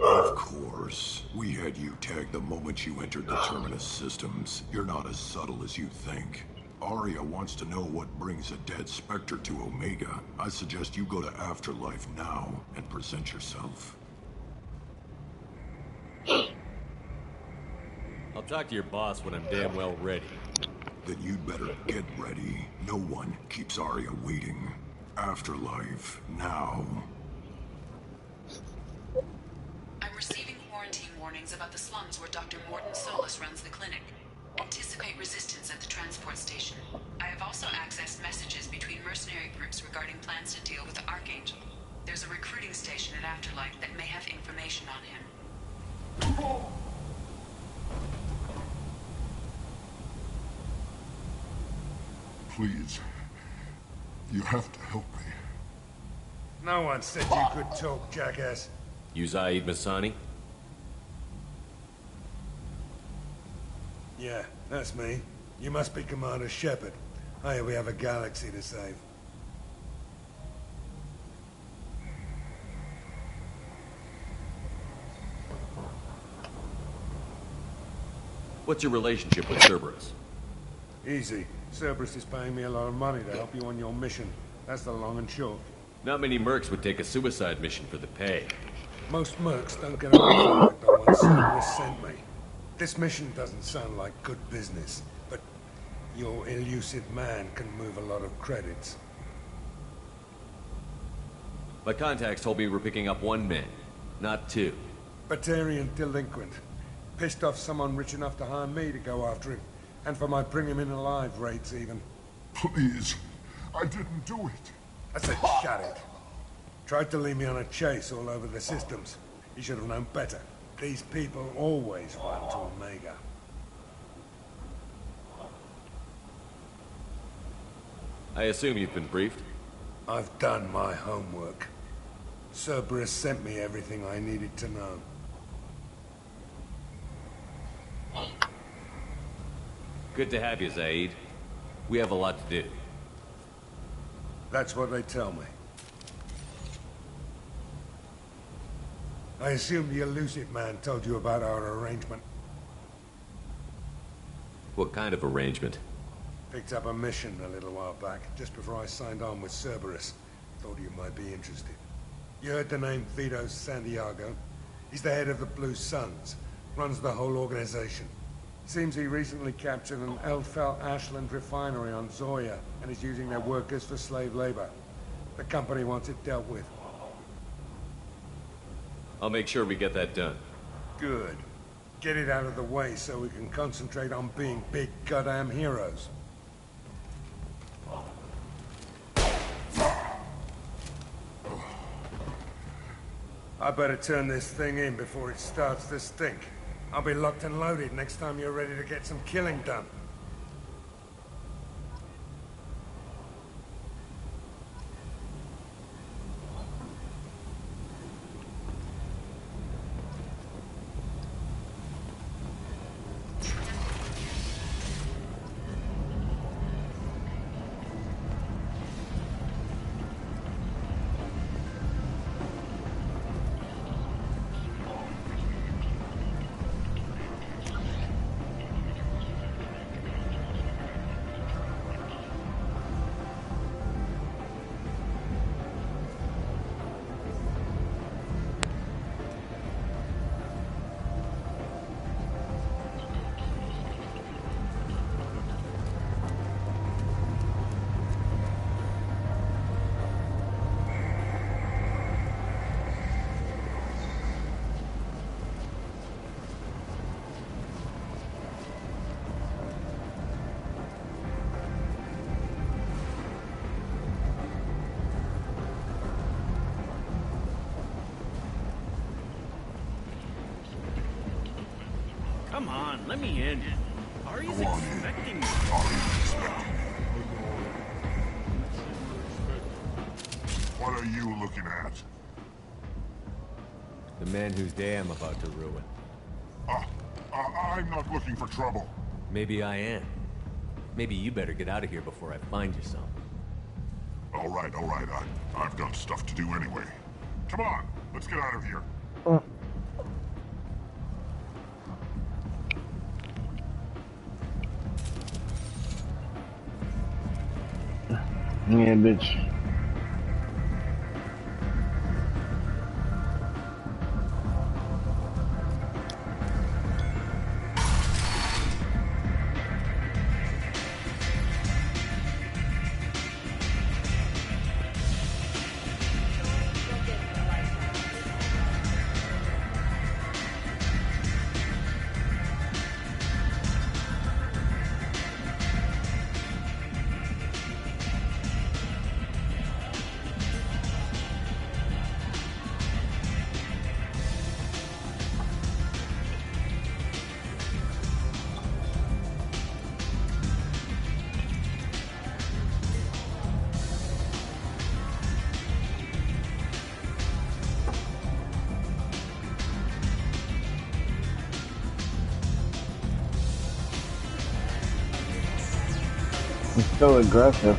Of course. We had you tagged the moment you entered the Terminus systems. You're not as subtle as you think. Arya wants to know what brings a dead Spectre to Omega. I suggest you go to Afterlife now and present yourself. I'll talk to your boss when I'm damn well ready. Then you'd better get ready. No one keeps Arya waiting. Afterlife now. I'm receiving quarantine warnings about the slums where Dr. Morton Solus runs the clinic. Anticipate resistance at the transport station. I have also accessed messages between mercenary groups regarding plans to deal with the Archangel. There's a recruiting station at Afterlife that may have information on him. Please. You have to help me. No one said you could talk, jackass. You Zaid Masani? Yeah, that's me. You must be Commander Shepard. Hey, we have a galaxy to save. What's your relationship with Cerberus? Easy. Cerberus is paying me a lot of money to help you on your mission. That's the long and short. Not many mercs would take a suicide mission for the pay. Most mercs don't get away like the one Cerberus sent me. This mission doesn't sound like good business, but your elusive man can move a lot of credits. My contacts told me we're picking up one man, not two. Batarian delinquent. Pissed off someone rich enough to hire me to go after him. And for my bring him in alive rates, even. Please. I didn't do it. I said shut it. Tried to lead me on a chase all over the systems. You should have known better. These people always run to Omega. I assume you've been briefed? I've done my homework. Cerberus sent me everything I needed to know. Good to have you, Zaid. We have a lot to do. That's what they tell me. I assume the elusive man told you about our arrangement. What kind of arrangement? Picked up a mission a little while back, just before I signed on with Cerberus. Thought you might be interested. You heard the name Vito Santiago? He's the head of the Blue Suns. Runs the whole organization. Seems he recently captured an Elfell Ashland refinery on Zoya and is using their workers for slave labor. The company wants it dealt with. I'll make sure we get that done. Good. Get it out of the way so we can concentrate on being big goddamn heroes. I better turn this thing in before it starts to stink. I'll be locked and loaded next time you're ready to get some killing done. Let me in. Ari's expecting me. What are you looking at? The man whose day I'm about to ruin. I'm not looking for trouble. Maybe I am. Maybe you better get out of here before I find you some. All right. I've got stuff to do anyway. Come on, let's get out of here. Yeah, bitch. It's so aggressive.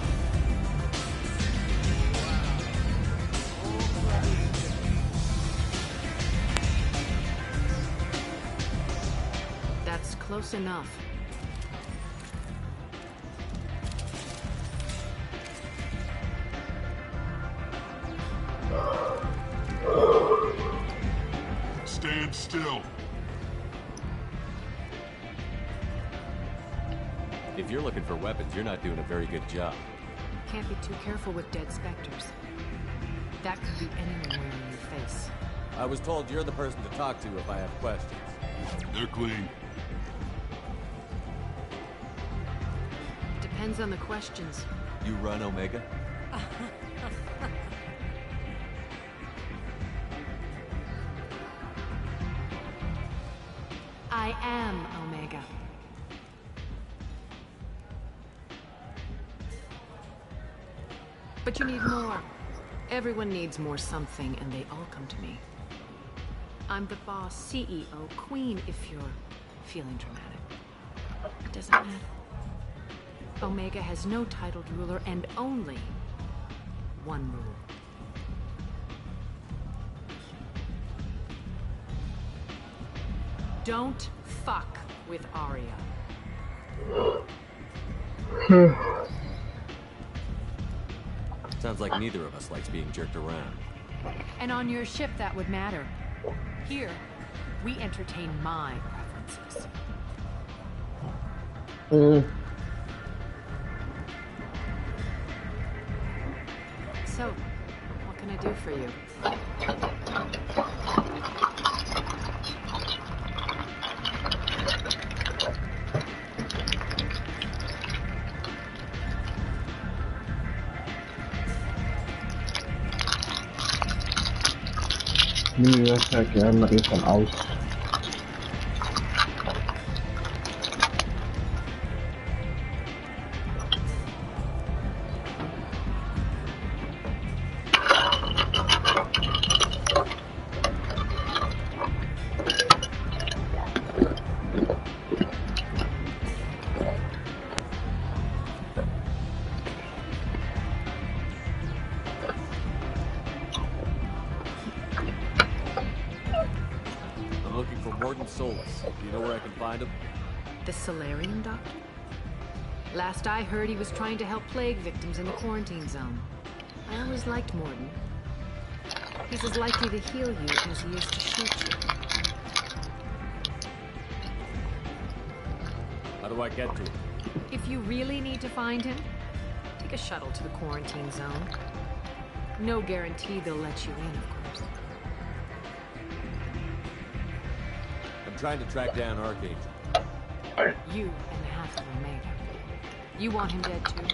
That's close enough. Stand still. If you're looking for weapons, you're not doing a very good job. Can't be too careful with dead specters. That could be anyone wearing your face. I was told you're the person to talk to if I have questions. They're clean. Depends on the questions. You run Omega? I am Omega. But you need more. Everyone needs more something, and they all come to me. I'm the boss, CEO, queen, if you're feeling dramatic. It doesn't matter. Omega has no titled ruler and only one rule. Don't fuck with Aria. Sounds like neither of us likes being jerked around. And on your ship, that would matter. Here, we entertain my preferences. So, what can I do for you? Das ja gerne davon aus. Do you know where I can find him? The Solarian doctor? Last I heard, he was trying to help plague victims in the quarantine zone. I always liked Morden. He's as likely to heal you as he is to shoot you. How do I get to him? If you really need to find him, take a shuttle to the quarantine zone. No guarantee they'll let you in, of course. I'm trying to track down Archangel. You and half of Omega. You want him dead too?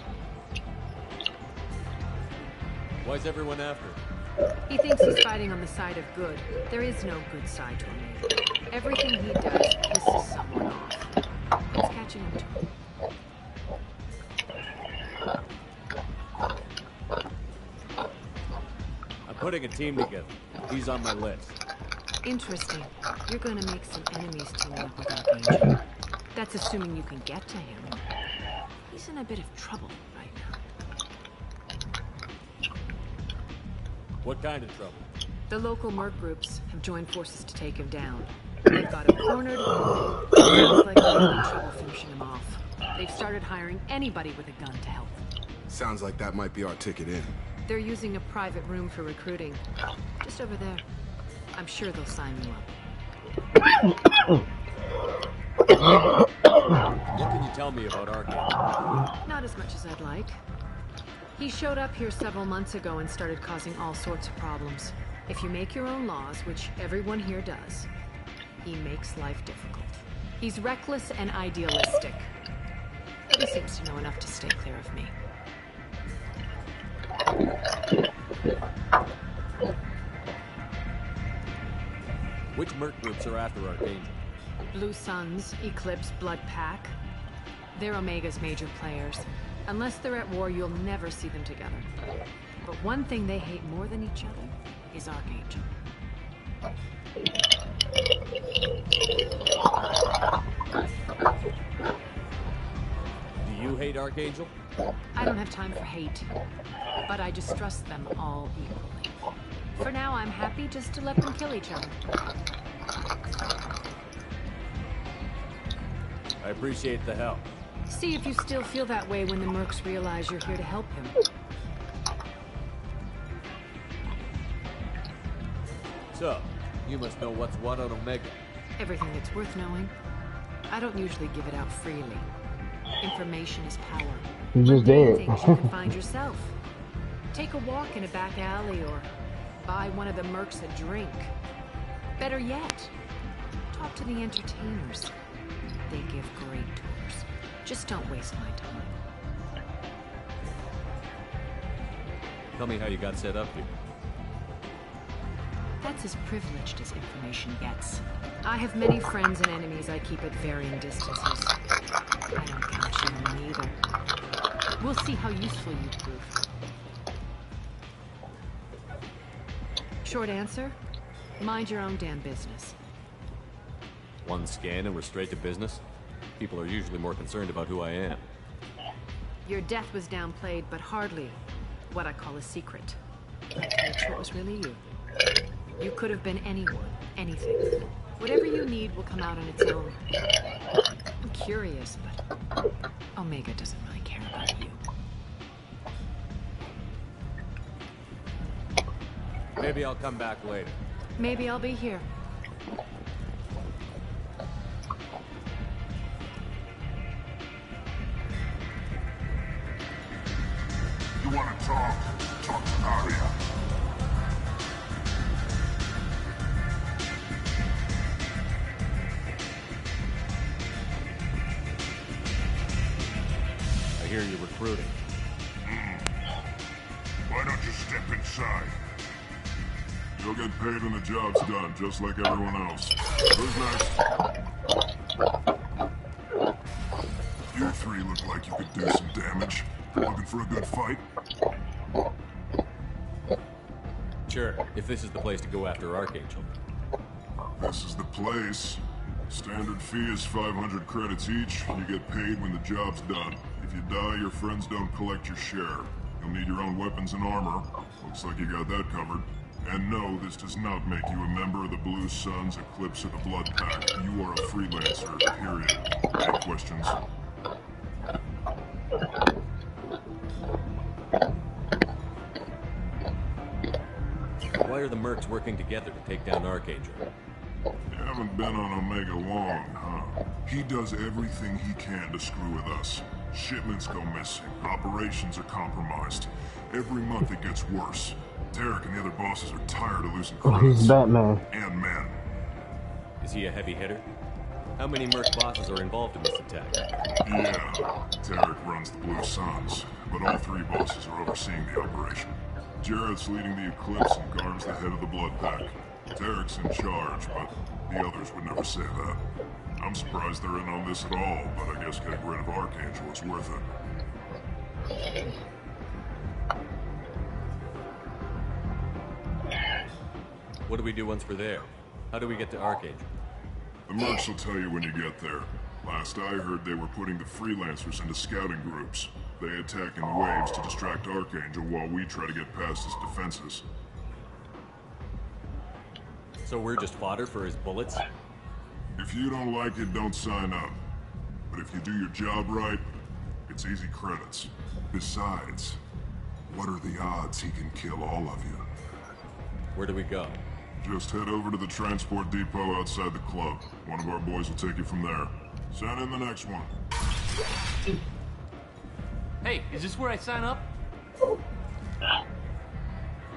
Why's everyone after him? He thinks he's fighting on the side of good. There is no good side to Omega. Everything he does pisses someone off. It's catching him too. I'm putting a team together. He's on my list. Interesting. You're gonna make some enemies teaming up with Archangel. That's assuming you can get to him. He's in a bit of trouble right now. What kind of trouble? The local merc groups have joined forces to take him down. They've got him cornered. Sounds like they're having trouble finishing him off. They've started hiring anybody with a gun to help them. Sounds like that might be our ticket in. They're using a private room for recruiting. Just over there. I'm sure they'll sign you up. What can you tell me about Archangel? Not as much as I'd like. He showed up here several months ago and started causing all sorts of problems. If you make your own laws, which everyone here does, he makes life difficult. He's reckless and idealistic. But he seems to know enough to stay clear of me. Which merc groups are after Archangel? Blue Suns, Eclipse, Blood Pack. They're Omega's major players. Unless they're at war, you'll never see them together. But one thing they hate more than each other is Archangel. Do you hate Archangel? I don't have time for hate, but I distrust them all equally. For now, I'm happy just to let them kill each other. I appreciate the help. See if you still feel that way when the mercs realize you're here to help him. So, you must know what's what on Omega. Everything that's worth knowing. I don't usually give it out freely. Information is power. You just did. Things you can find yourself. Take a walk in a back alley or buy one of the mercs a drink. Better yet, talk to the entertainers. They give great tours. Just don't waste my time. Tell me how you got set up here. That's as privileged as information gets. I have many friends and enemies I keep at varying distances. I don't count you in either. We'll see how useful you prove. Short answer, mind your own damn business. One scan and we're straight to business? People are usually more concerned about who I am. Your death was downplayed, but hardly what I call a secret. Let's make sure it was really you. You could have been anyone, anything. Whatever you need will come out on its own. I'm curious, but Omega doesn't really care about you. Maybe I'll come back later. Maybe I'll be here. You want to talk? Talk to Aria. I hear you're recruiting. Why don't you step inside? You'll get paid when the job's done, just like everyone else. Who's next? You three look like you could do some damage. Looking for a good fight? Sure, if this is the place to go after Archangel. This is the place. Standard fee is 500 credits each. You get paid when the job's done. If you die, your friends don't collect your share. You'll need your own weapons and armor. Looks like you got that covered. And no, this does not make you a member of the Blue Suns, Eclipse, or the Blood Pack. You are a freelancer, period. Any questions? Why are the mercs working together to take down Archangel? You haven't been on Omega long, huh? He does everything he can to screw with us. Shipments go missing. Operations are compromised. Every month it gets worse. Derek and the other bosses are tired of losing Oh, credits. he's Batman. And men. Is he a heavy hitter? How many merc bosses are involved in this attack? Yeah, Derek runs the Blue Suns, but all three bosses are overseeing the operation. Jarrett's leading the Eclipse and Garm's the head of the Blood Pack. Tarek's in charge, but the others would never say that. I'm surprised they're in on this at all, but I guess getting rid of Archangel is worth it. What do we do once we're there? How do we get to Archangel? The mercs will tell you when you get there. Last I heard, they were putting the freelancers into scouting groups. They attack in waves to distract Archangel while we try to get past his defenses. So we're just fodder for his bullets? If you don't like it, don't sign up. But if you do your job right, it's easy credits. Besides, what are the odds he can kill all of you? Where do we go? Just head over to the transport depot outside the club. One of our boys will take you from there. Send in the next one. Hey, is this where I sign up?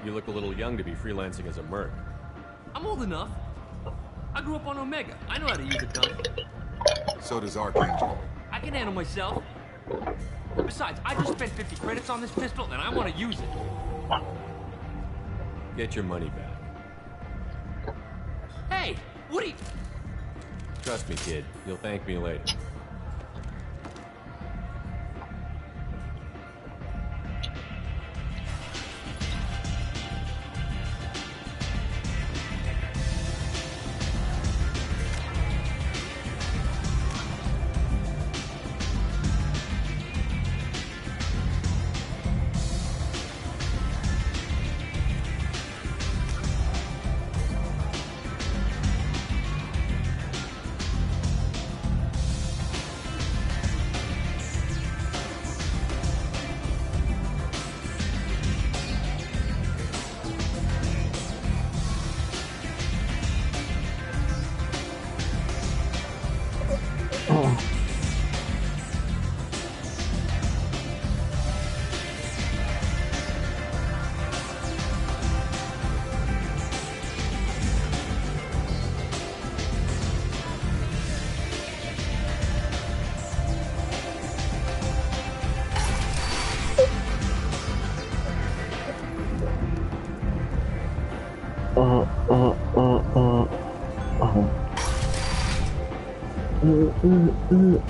You look a little young to be freelancing as a merc. I'm old enough. I grew up on Omega. I know how to use a gun. So does Archangel. I can handle myself. Besides, I just spent 50 credits on this pistol, and I want to use it. Get your money back. Hey, what are you... Trust me, kid. You'll thank me later.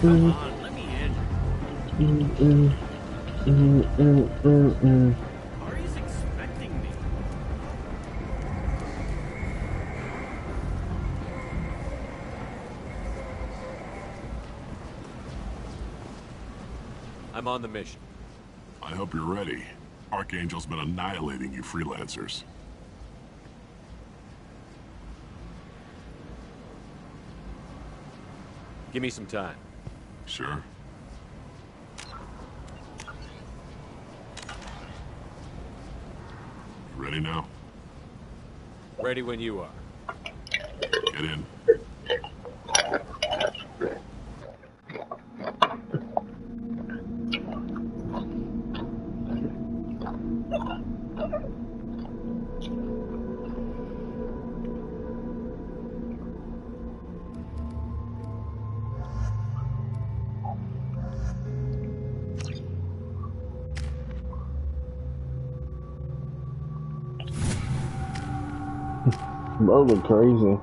Come on, let me in. Ari's expecting me. I'm on the mission. I hope you're ready. Archangel's been annihilating you freelancers. Give me some time. Sure. You ready now? Ready when you are. Get in. Those are crazy.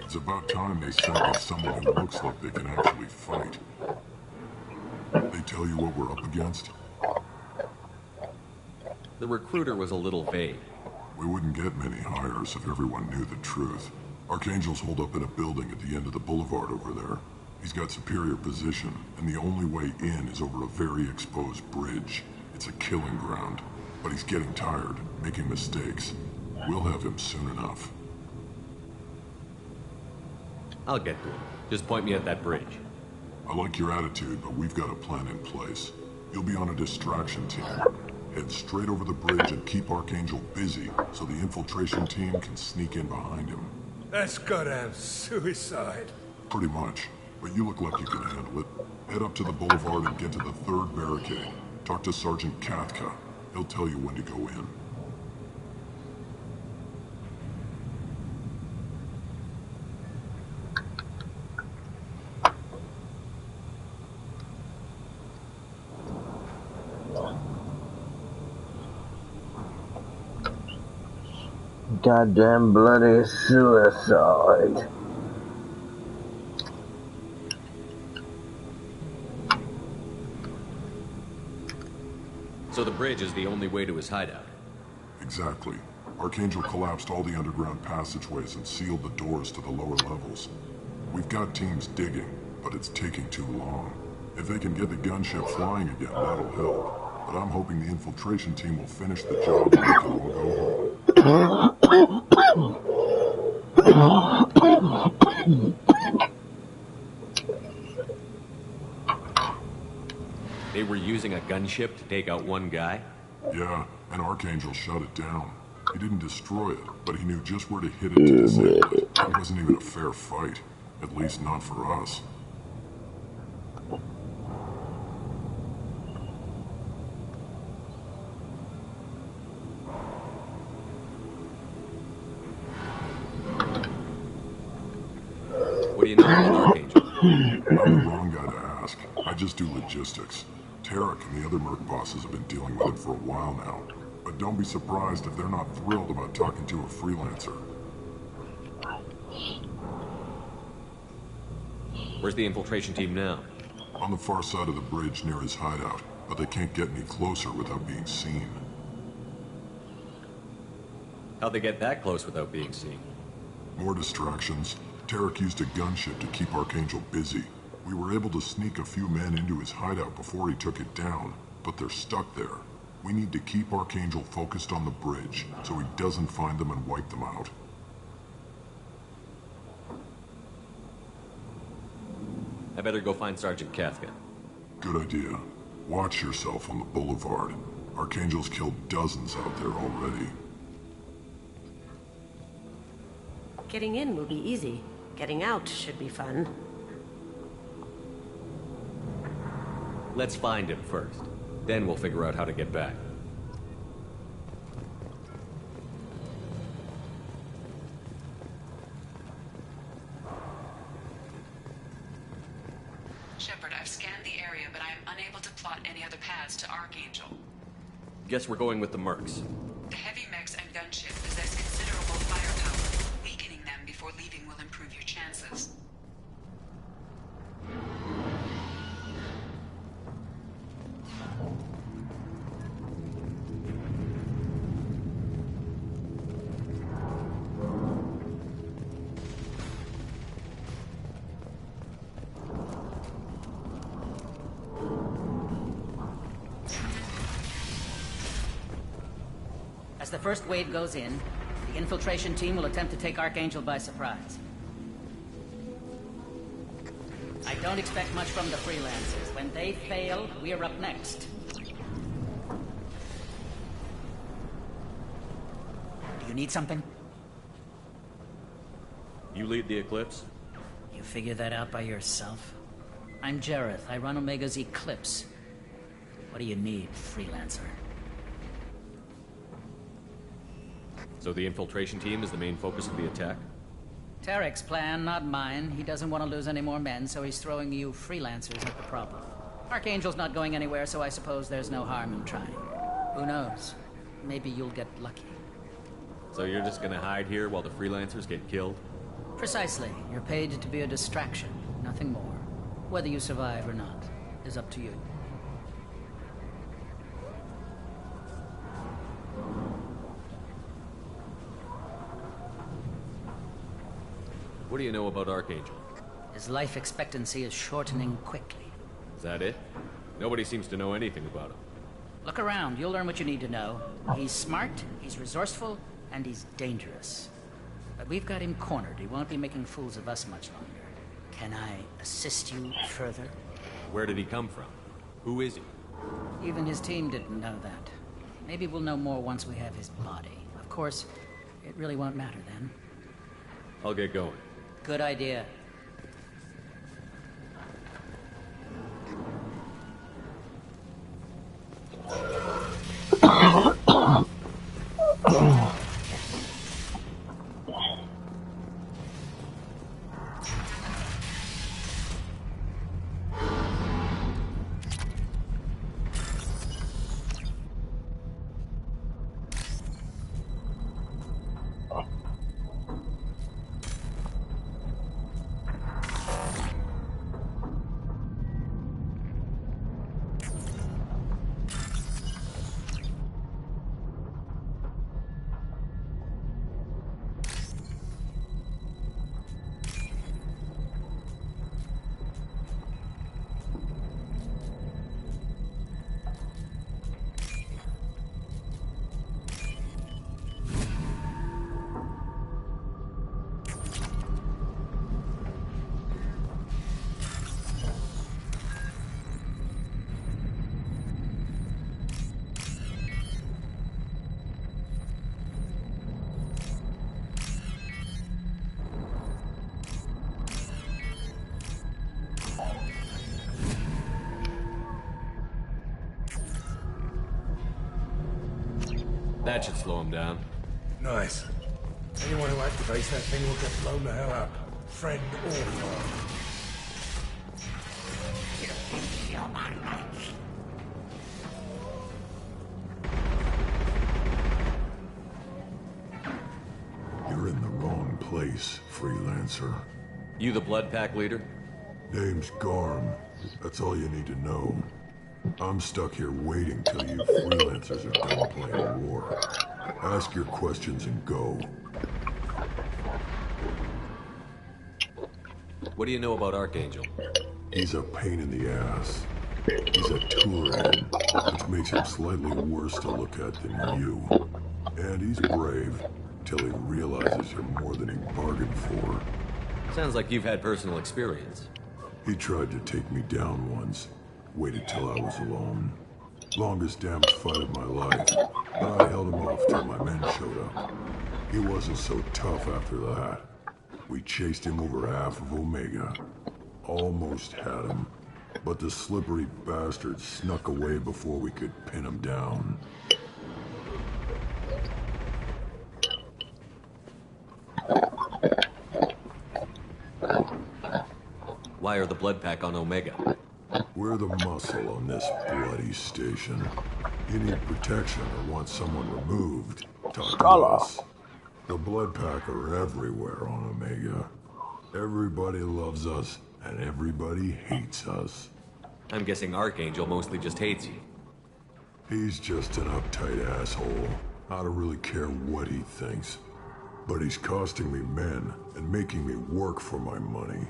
It's about time they sent me someone who looks like they can actually fight. They tell you what we're up against? The recruiter was a little vague. We wouldn't get many hires if everyone knew the truth. Archangel's holed up in a building at the end of the boulevard over there. He's got superior position, and the only way in is over a very exposed bridge. It's a killing ground. But he's getting tired, making mistakes. We'll have him soon enough. I'll get to him. Just point me at that bridge. I like your attitude, but we've got a plan in place. You'll be on a distraction team. Head straight over the bridge and keep Archangel busy so the infiltration team can sneak in behind him. That's goddamn suicide. Pretty much. But you look like you can handle it. Head up to the boulevard and get to the third barricade. Talk to Sergeant Kathka. He'll tell you when to go in. Goddamn bloody suicide. So the bridge is the only way to his hideout? Exactly. Archangel collapsed all the underground passageways and sealed the doors to the lower levels. We've got teams digging, but it's taking too long. If they can get the gunship flying again, that'll help. But I'm hoping the infiltration team will finish the job and we can all go home. They were using a gunship to take out one guy? Yeah, and Archangel shut it down. He didn't destroy it, but he knew just where to hit it to disable it. It wasn't even a fair fight. At least not for us. What do you know about Archangel? I'm the wrong guy to ask. I just do logistics. Tarek and the other merc bosses have been dealing with him for a while now. But don't be surprised if they're not thrilled about talking to a freelancer. Where's the infiltration team now? On the far side of the bridge near his hideout, but they can't get any closer without being seen. How'd they get that close without being seen? More distractions. Tarek used a gunship to keep Archangel busy. We were able to sneak a few men into his hideout before he took it down, but they're stuck there. We need to keep Archangel focused on the bridge, so he doesn't find them and wipe them out. I better go find Sergeant Kafka. Good idea. Watch yourself on the boulevard. Archangel's killed dozens out there already. Getting in will be easy. Getting out should be fun. Let's find him first. Then we'll figure out how to get back. Shepard, I've scanned the area, but I am unable to plot any other paths to Archangel. Guess we're going with the mercs. The heavy mechs and gunship possess considerable firepower. Weakening them before leaving will improve your chances. As the first wave goes in, the infiltration team will attempt to take Archangel by surprise. I don't expect much from the freelancers. When they fail, we're up next. Do you need something? You lead the Eclipse? You figure that out by yourself? I'm Jareth. I run Omega's Eclipse. What do you need, freelancer? So the infiltration team is the main focus of the attack? Tarek's plan, not mine. He doesn't want to lose any more men, so he's throwing you freelancers at the problem. Archangel's not going anywhere, so I suppose there's no harm in trying. Who knows? Maybe you'll get lucky. So you're just gonna hide here while the freelancers get killed? Precisely. You're paid to be a distraction, nothing more. Whether you survive or not is up to you. What do you know about Archangel? His life expectancy is shortening quickly. Is that it? Nobody seems to know anything about him. Look around, you'll learn what you need to know. He's smart, he's resourceful, and he's dangerous. But we've got him cornered. He won't be making fools of us much longer. Can I assist you further? Where did he come from? Who is he? Even his team didn't know that. Maybe we'll know more once we have his body. Of course, it really won't matter then. I'll get going. Good idea. That should slow him down. Nice. Anyone who activates that thing will get blown the hell up. Friend or foe. You're in the wrong place, freelancer. You the Blood Pack leader? Name's Garm. That's all you need to know. I'm stuck here waiting till you freelancers are done playing war. Ask your questions and go. What do you know about Archangel? He's a pain in the ass. He's a Turan, which makes him slightly worse to look at than you. And he's brave, till he realizes you're more than he bargained for. Sounds like you've had personal experience. He tried to take me down once. Waited till I was alone. Longest damned fight of my life. But I held him off till my men showed up. He wasn't so tough after that. We chased him over half of Omega. Almost had him. But the slippery bastard snuck away before we could pin him down. Why are the Blood Pack on Omega? We're the muscle on this bloody station. You need protection or want someone removed, talk to us. The Blood Pack are everywhere on Omega. Everybody loves us, and everybody hates us. I'm guessing Archangel mostly just hates you. He's just an uptight asshole. I don't really care what he thinks. But he's costing me men and making me work for my money.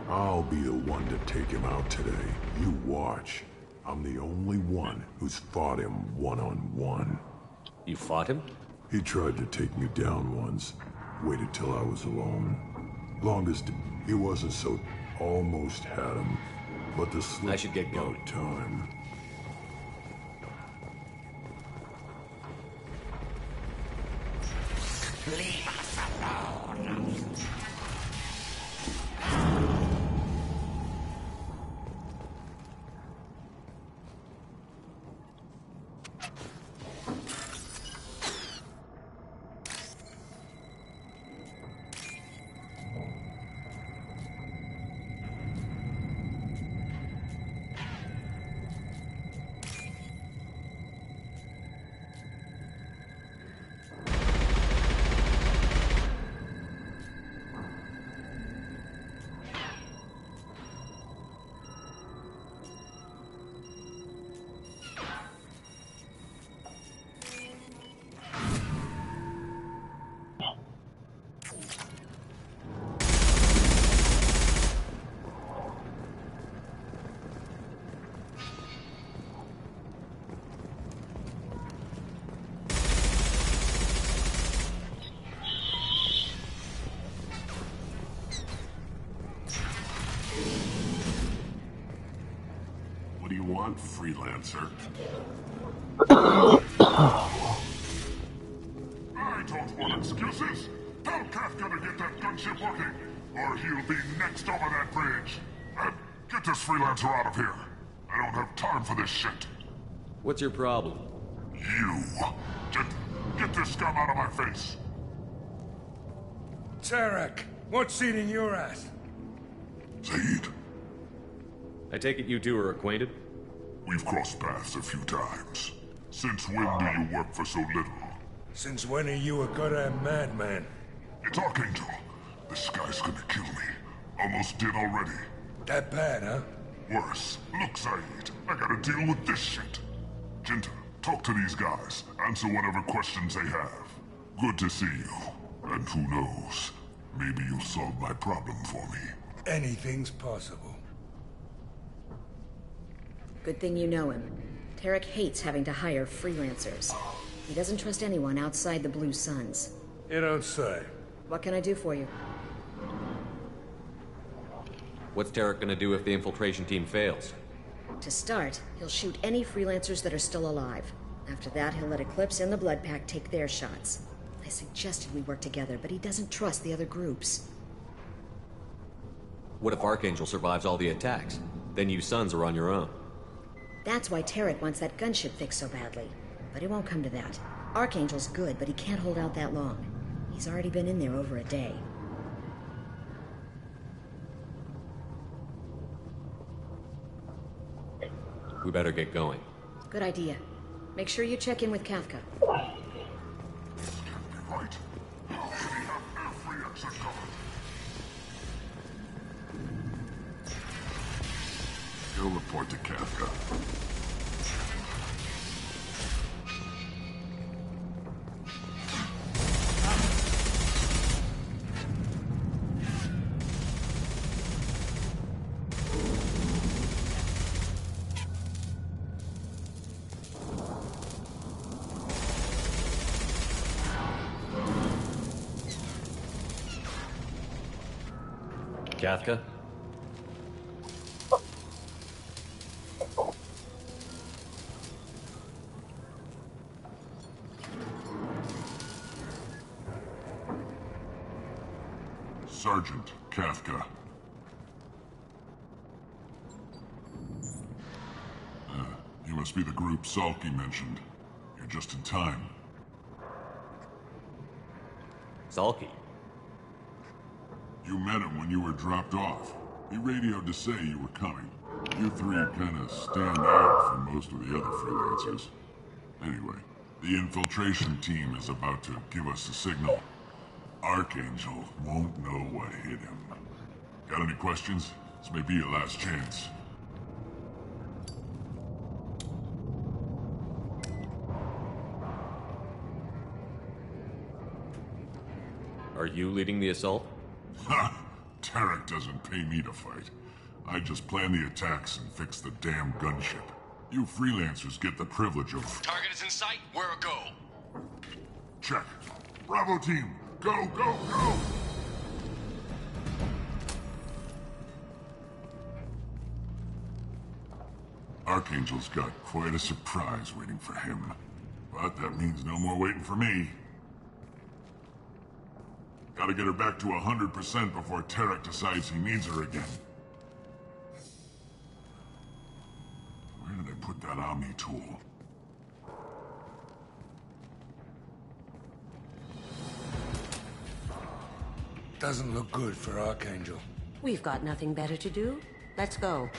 I'll be the one to take him out today. You watch. I'm the only one who's fought him one-on-one. You fought him? He tried to take me down once. Waited till I was alone. Longest, he wasn't so... Almost had him. But the slip... I should get going. Time. Leave us alone. What do you want, freelancer? I don't want excuses. Tell Kafka to get that gunship working, or he'll be next over that bridge. And get this freelancer out of here. I don't have time for this shit. What's your problem? You. Get this scum out of my face. Tarek, what's eating your ass? Zaid, I take it you two are acquainted? we've crossed paths a few times. Since when do you work for so little? Since when are you a goddamn madman? It's Archangel. This guy's gonna kill me. Almost did already. That bad, huh? Worse. Look, Zaid, I gotta deal with this shit. Jinta, talk to these guys. Answer whatever questions they have. Good to see you. And who knows, maybe you'll solve my problem for me. Anything's possible. Good thing you know him. Tarek hates having to hire freelancers. He doesn't trust anyone outside the Blue Suns. You don't say. What can I do for you? What's Tarek gonna do if the infiltration team fails? To start, he'll shoot any freelancers that are still alive. After that, he'll let Eclipse and the Blood Pack take their shots. I suggested we work together, but he doesn't trust the other groups. What if Archangel survives all the attacks? Then you Sons are on your own. That's why Tarek wants that gunship fixed so badly. But it won't come to that. Archangel's good, but he can't hold out that long. He's already been in there over a day. We better get going. Good idea. Make sure you check in with Kafka. Right. How should he have every exit covered? He'll report to Kafka. Kafka? Sergeant Kafka. You must be the group Salky mentioned. You're just in time. Salky? You met him when you were dropped off. He radioed to say you were coming. You three kind of stand out from most of the other freelancers. Anyway, the infiltration team is about to give us a signal. Archangel won't know what hit him. Got any questions? This may be your last chance. Are you leading the assault? Ha! Tarek doesn't pay me to fight. I just plan the attacks and fix the damn gunship. You freelancers get the privilege of... Target is in sight. Where a go? Check. Bravo team! Go, go, go! Archangel's got quite a surprise waiting for him. But that means no more waiting for me. Gotta get her back to 100% before Tarek decides he needs her again. Where did I put that Omni tool? Doesn't look good for Archangel. We've got nothing better to do. Let's go.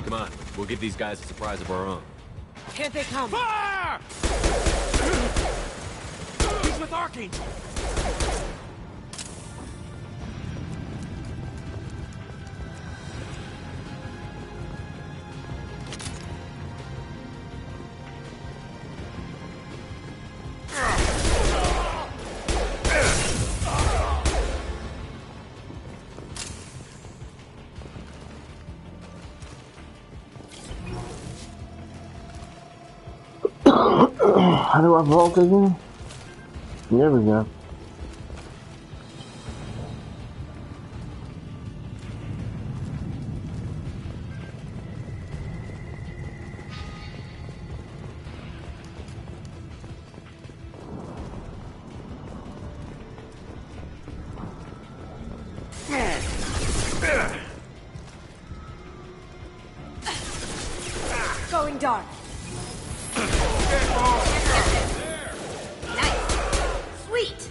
Come on, we'll give these guys a surprise of our own. Here they come. Fire! He's with Archangel. How do I vault again? There we go. Going dark. Sweet!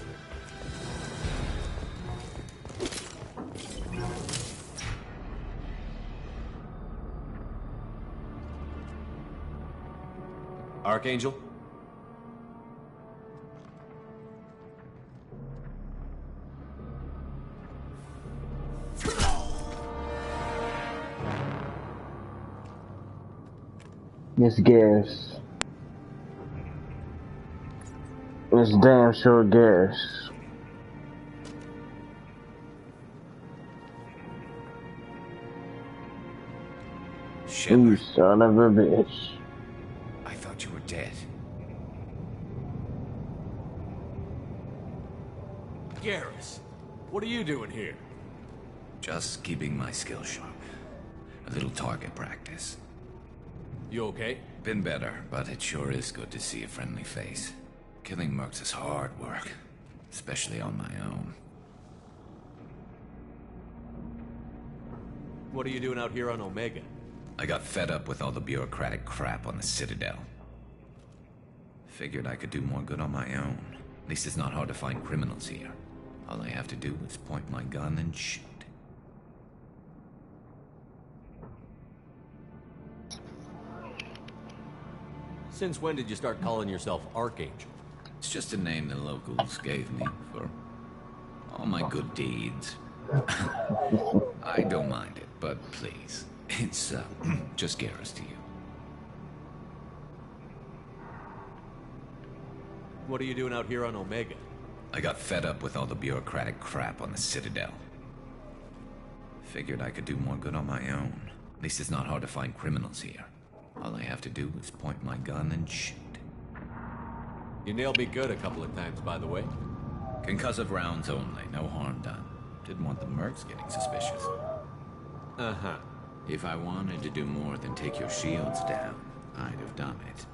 Archangel? It's gas. It's damn sure gas. You son of a bitch. I thought you were dead. Garrus, what are you doing here? Just keeping my skills sharp. A little target practice. You okay? Been better, but it sure is good to see a friendly face. Killing mercs is hard work, especially on my own. What are you doing out here on Omega? I got fed up with all the bureaucratic crap on the Citadel. Figured I could do more good on my own. At least it's not hard to find criminals here. All I have to do is point my gun and shoot. Since when did you start calling yourself Archangel? It's just a name the locals gave me for all my good deeds. I don't mind it, but please, it's just Garrus to you. What are you doing out here on Omega? I got fed up with all the bureaucratic crap on the Citadel. Figured I could do more good on my own. At least it's not hard to find criminals here. All I have to do is point my gun and shoot. You nailed me good a couple of times, by the way. Concussive rounds only, no harm done. Didn't want the mercs getting suspicious. Uh-huh. If I wanted to do more than take your shields down, I'd have done it.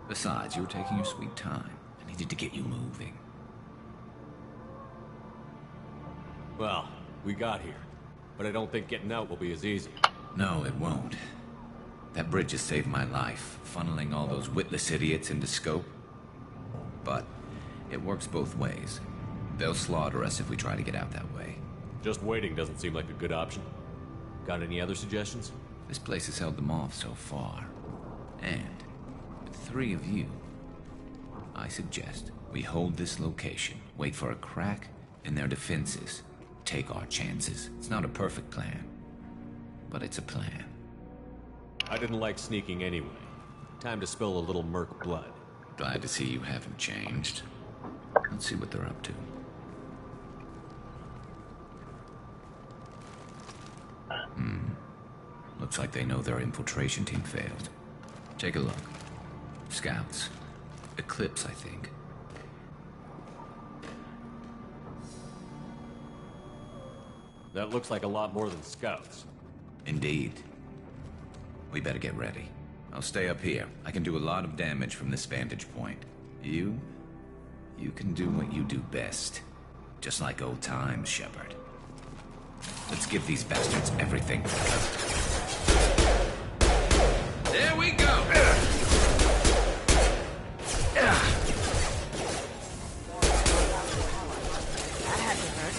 Besides, you were taking your sweet time. I needed to get you moving. Well, we got here. But I don't think getting out will be as easy. No, it won't. That bridge has saved my life, funneling all those witless idiots into scope. But it works both ways. They'll slaughter us if we try to get out that way. Just waiting doesn't seem like a good option. Got any other suggestions? This place has held them off so far. And with 3 of you, I suggest we hold this location, wait for a crack in their defenses, take our chances. It's not a perfect plan, but it's a plan. I didn't like sneaking anyway. Time to spill a little merc blood. Glad to see you haven't changed. Let's see what they're up to. Looks like they know their infiltration team failed. Take a look. Scouts. Eclipse, I think. That looks like a lot more than scouts. Indeed. We better get ready. I'll stay up here. I can do a lot of damage from this vantage point. You can do what you do best. Just like old times, Shepard. Let's give these bastards everything. There we go! That had to hurt.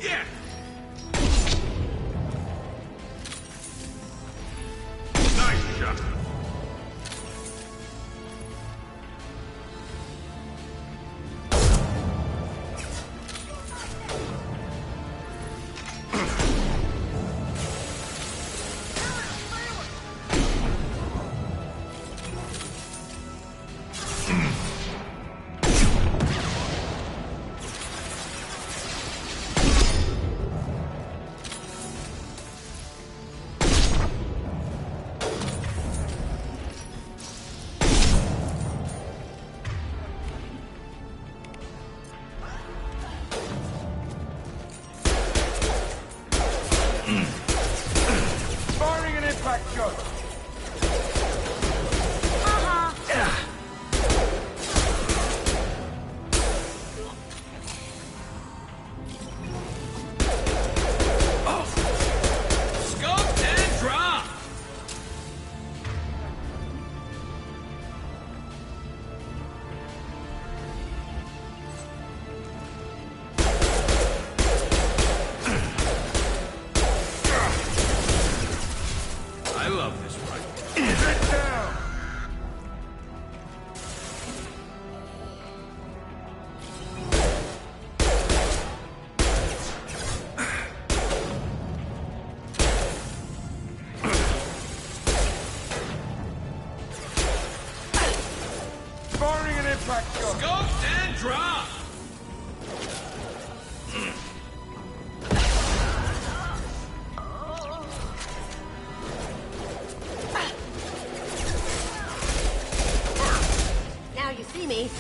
Yeah! Nice shot. Firing an impact shot. Scope and drop! I love this rifle. Get down. Firing an impact shot. Scope and drop! Now you see me.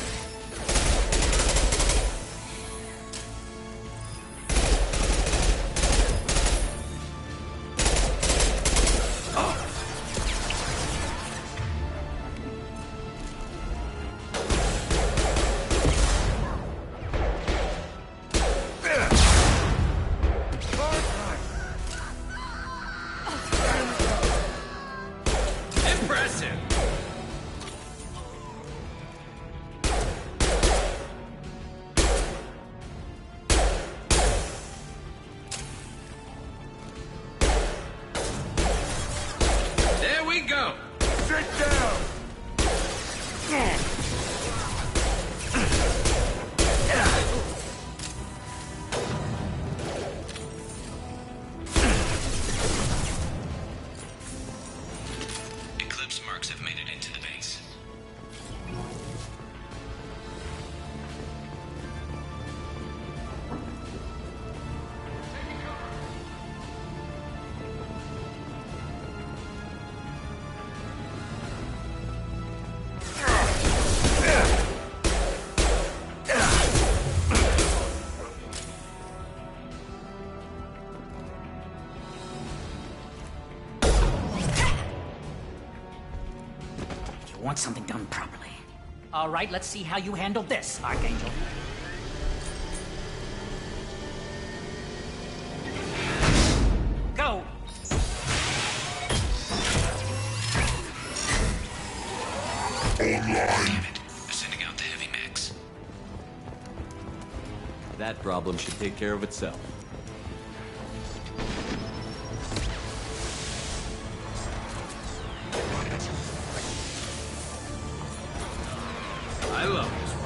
want something done properly. All right, let's see how you handle this, Archangel. Go! Online. Sending out the heavy mechs. That problem should take care of itself. I love this one.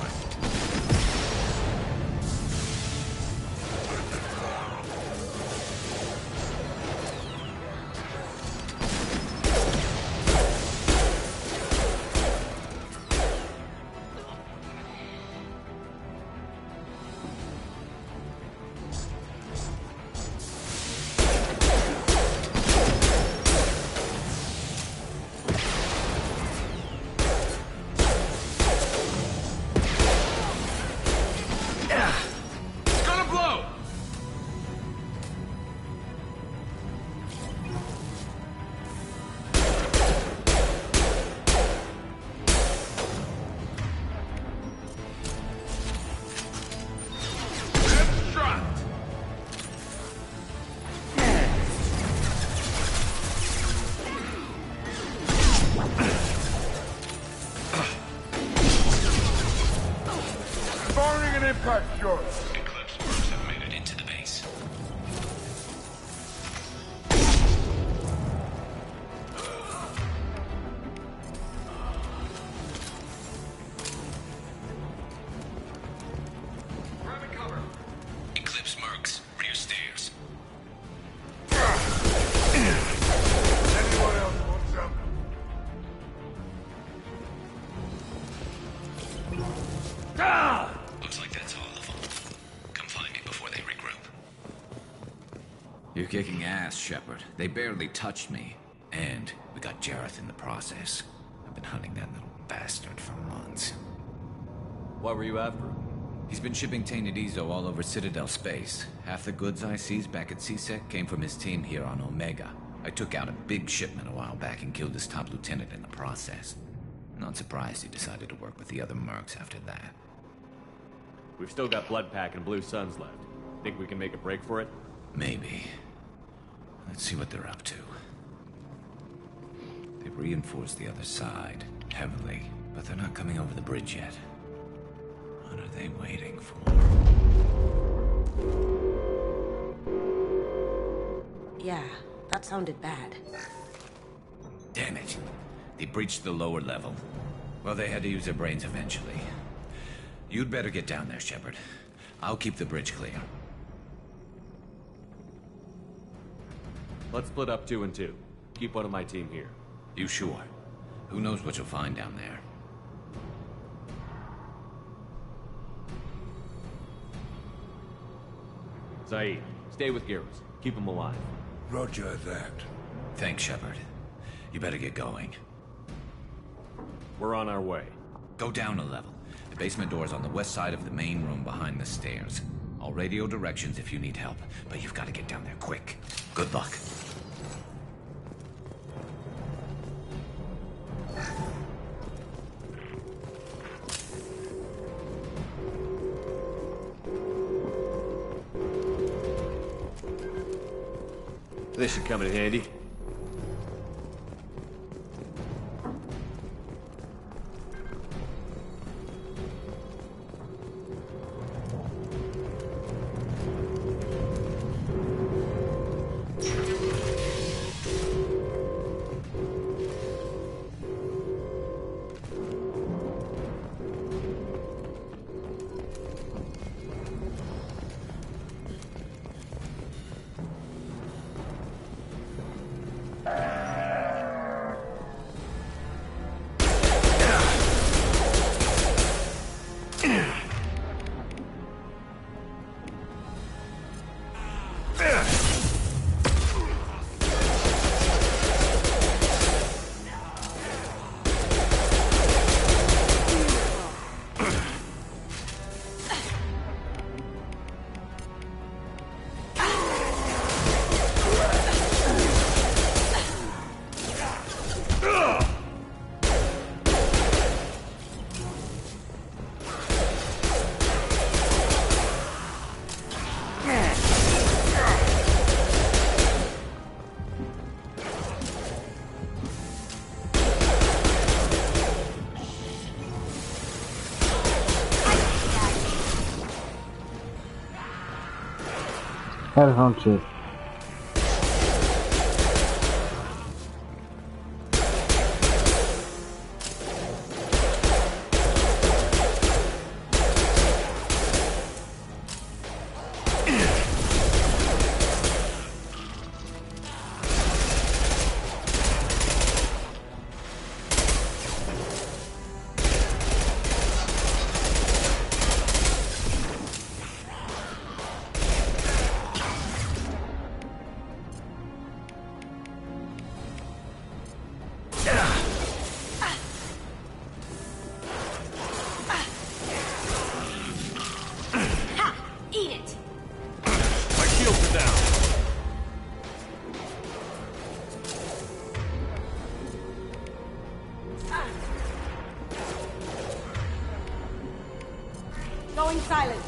Impact shot. Eclipse works have made it into the base. Grabbing cover. Eclipse mercs, rear stairs. Anyone else want some? Looks like that's all of them. Come find me before they regroup. You're kicking ass, Shepard. They barely touched me. And we got Jareth in the process. I've been hunting that little bastard for months. What were you after? He's been shipping tainted Ezo all over Citadel space. Half the goods I seized back at CSEC came from his team here on Omega. I took out a big shipment a while back and killed his top lieutenant in the process. Not surprised he decided to work with the other mercs after that. We've still got Bloodpack and Blue Suns left. Think we can make a break for it? Maybe. Let's see what they're up to. They've reinforced the other side, heavily, but they're not coming over the bridge yet. What are they waiting for? Yeah, that sounded bad. Damn it. They breached the lower level. Well, they had to use their brains eventually. You'd better get down there, Shepard. I'll keep the bridge clear. Let's split up 2 and 2. Keep one of my team here. You sure? Who knows what you'll find down there? Zaid, stay with Garrus. Keep him alive. Roger that. Thanks, Shepard. You better get going. We're on our way. Go down a level. The basement door's on the west side of the main room behind the stairs. I'll radio directions if you need help, but you've got to get down there quick. Good luck. This should come in handy. Headphone check. Going silent.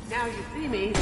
Now you see me.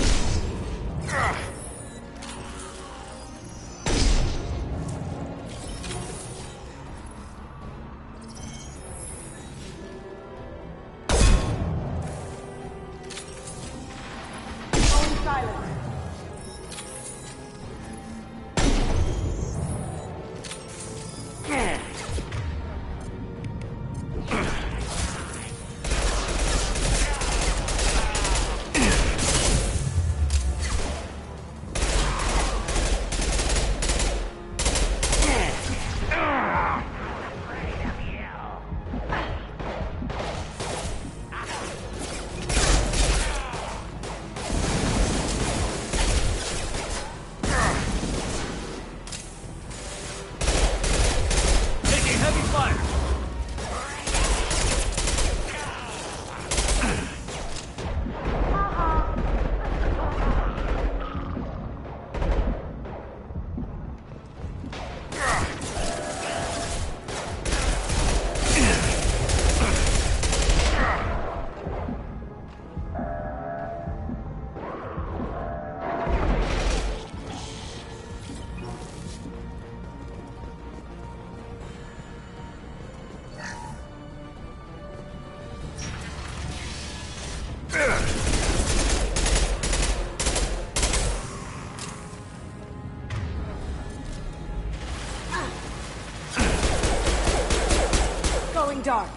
Going dark.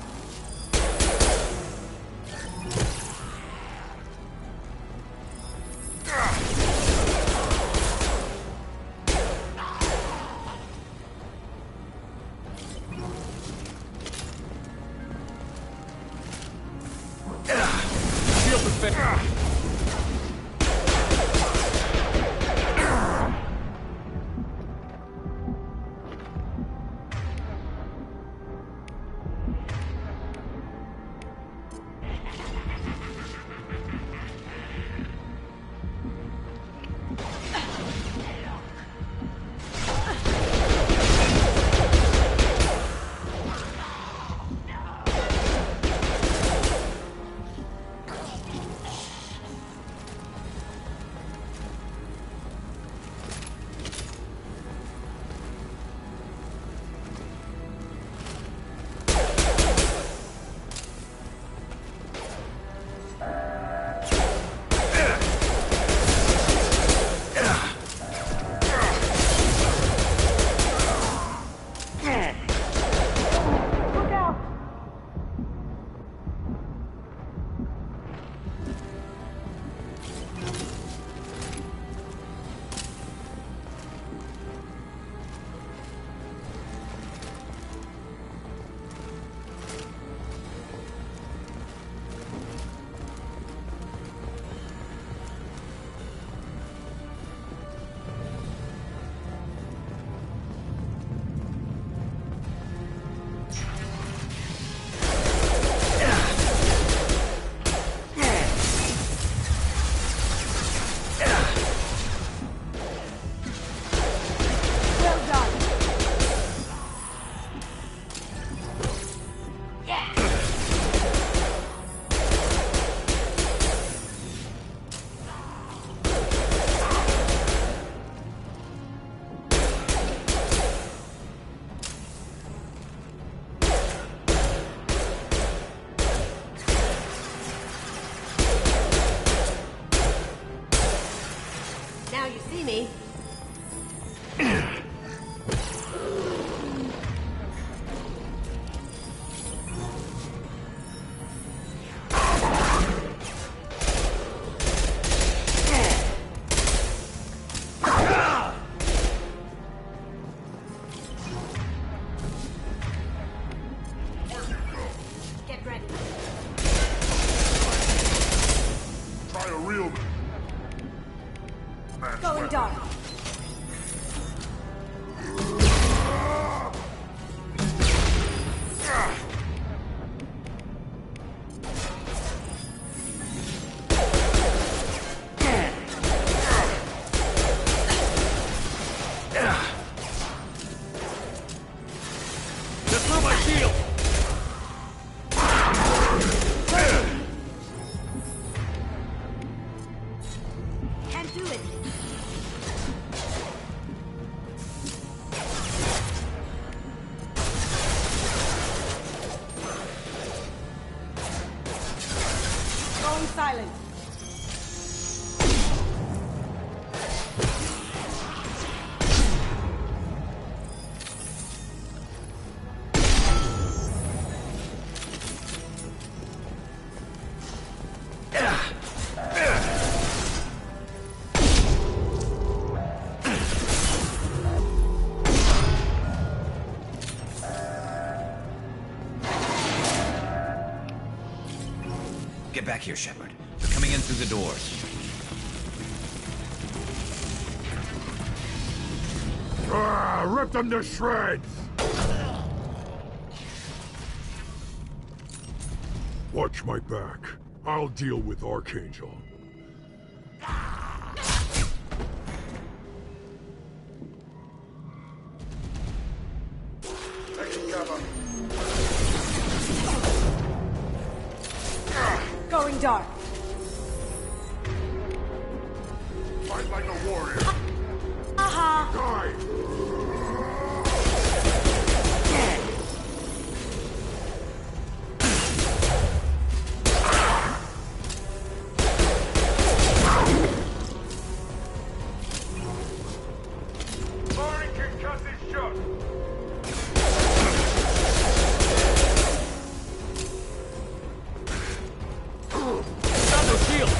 back here, Shepard. They're coming in through the doors. Rip them to shreds! Watch my back. I'll deal with Archangel. Taking cover. Going dark. Fight like a warrior. Aha! Die! Firing concussive shot. Got no shield.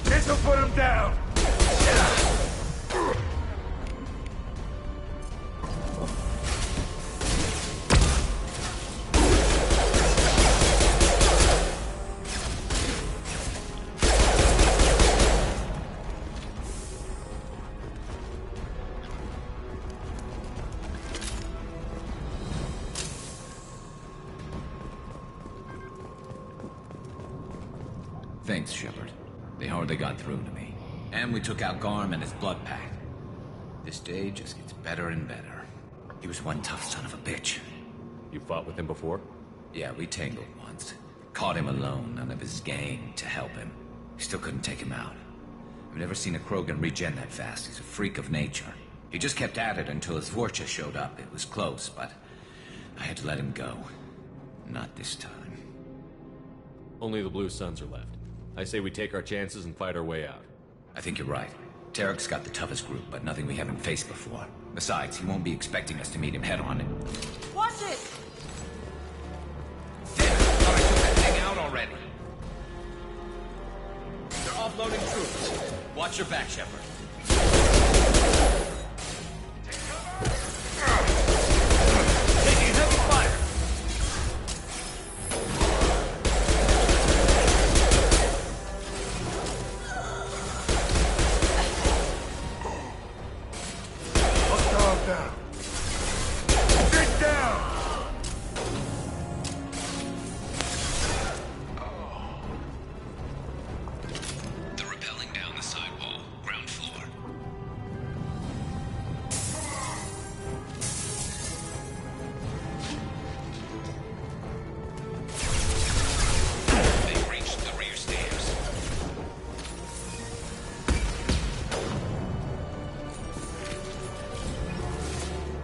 This'll put him down. Thanks, Shepard. They hardly got through to me. And we took out Garm and his blood pack. This day just gets better and better. He was one tough son of a bitch. You fought with him before? Yeah, we tangled once. Caught him alone, none of his gang to help him. Still couldn't take him out. I've never seen a Krogan regen that fast. He's a freak of nature. He just kept at it until his Vorcha showed up. It was close, but I had to let him go. Not this time. Only the Blue Suns are left. I say we take our chances and fight our way out. I think you're right. Tarek's got the toughest group, but nothing we haven't faced before. Besides, he won't be expecting us to meet him head-on. Watch it! Damn, I thought I took that thing out already. They're offloading troops. Watch your back, Shepard. Taking heavy fire. Hostile down. Sit down. They're rappelling down the sidewall, ground floor. They've reached the rear stairs.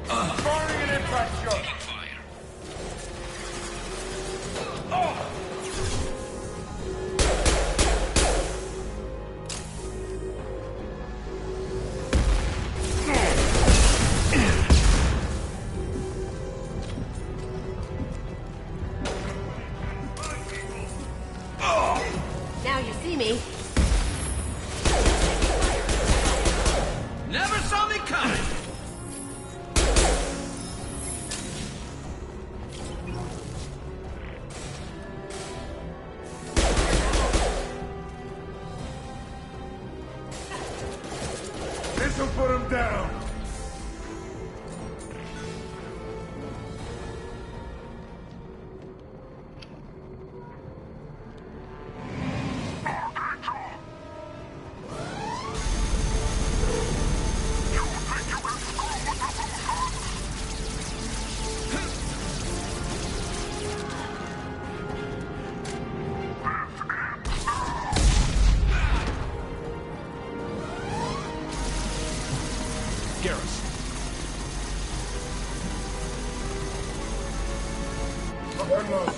Firing an impact shot. Taking fire. Now you see me. Never saw me coming! This'll put him down. Garrus. Lock and load.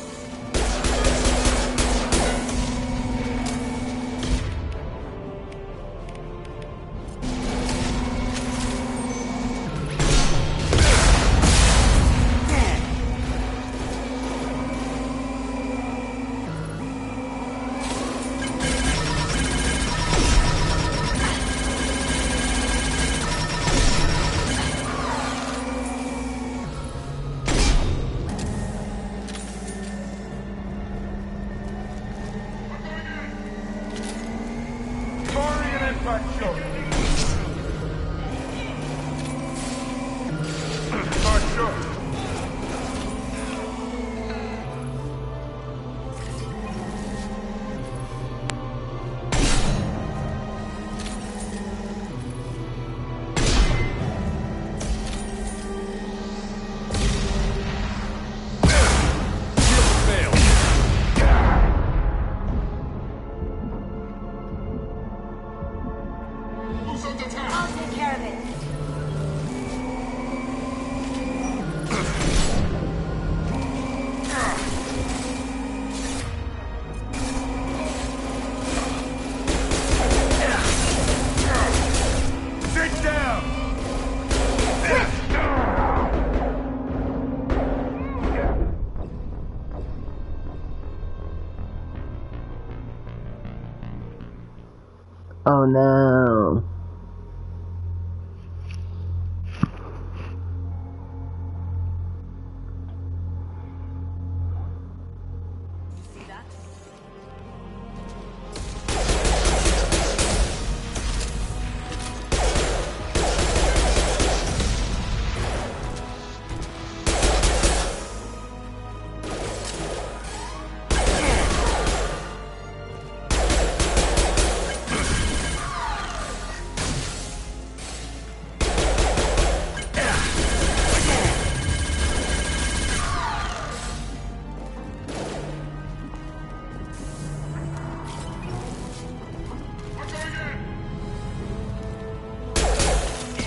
impact shot. Nice shot. I'll take care of it. Sit down. Oh no.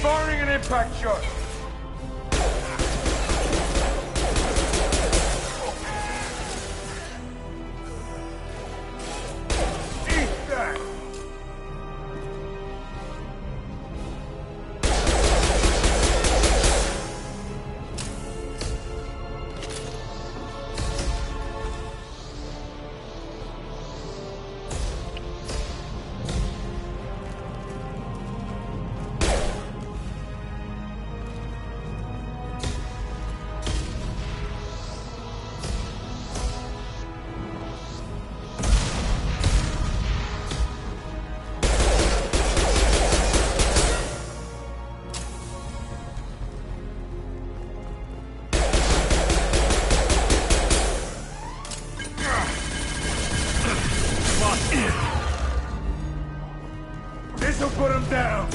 Firing an impact shot. Eat that. This'll put him down.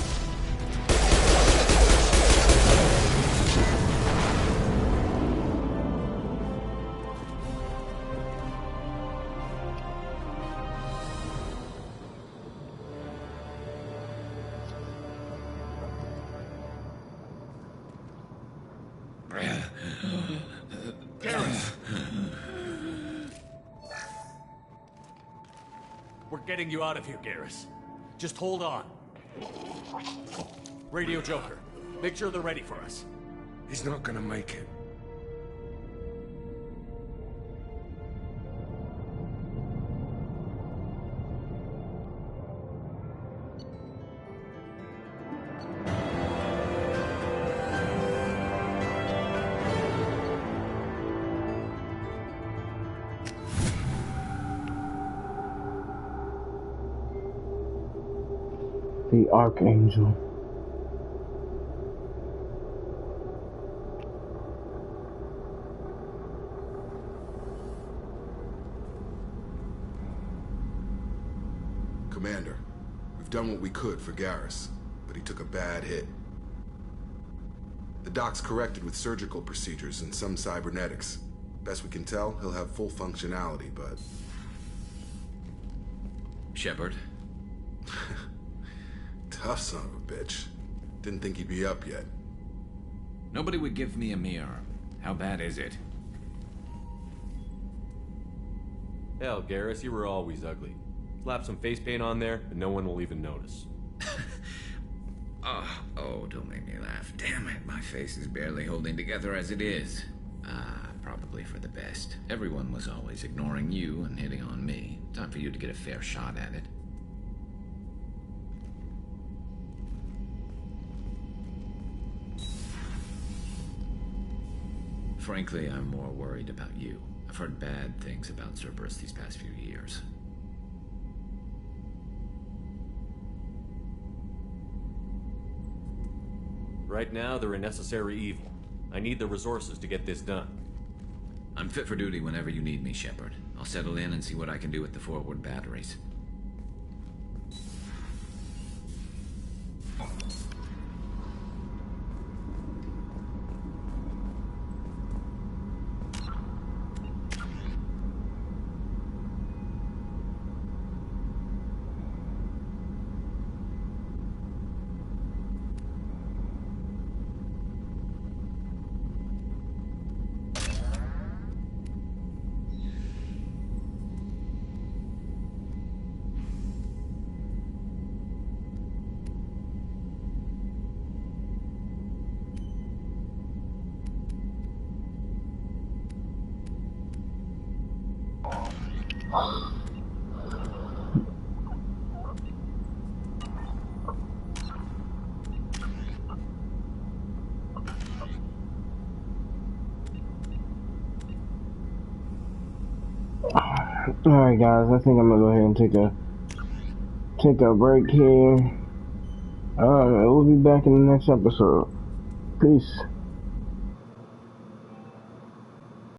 We're getting you out of here, Garrus. Just hold on. Radio Joker, make sure they're ready for us. He's not gonna make it. The Archangel. Commander, we've done what we could for Garrus, but he took a bad hit. The doc's corrected with surgical procedures and some cybernetics. Best we can tell, he'll have full functionality, but... Shepard? Tough son of a bitch. Didn't think he'd be up yet. Nobody would give me a mirror. How bad is it? Hell, Garrus, you were always ugly. Slap some face paint on there, and no one will even notice. Oh, don't make me laugh. Damn it, my face is barely holding together as it is. Probably for the best. Everyone was always ignoring you and hitting on me. Time for you to get a fair shot at it. Frankly, I'm more worried about you. I've heard bad things about Cerberus these past few years. Right now, they're a necessary evil. I need the resources to get this done. I'm fit for duty whenever you need me, Shepard. I'll settle in and see what I can do with the forward batteries. Alright guys, I think I'm gonna go ahead and take a break here. We'll be back in the next episode. Peace.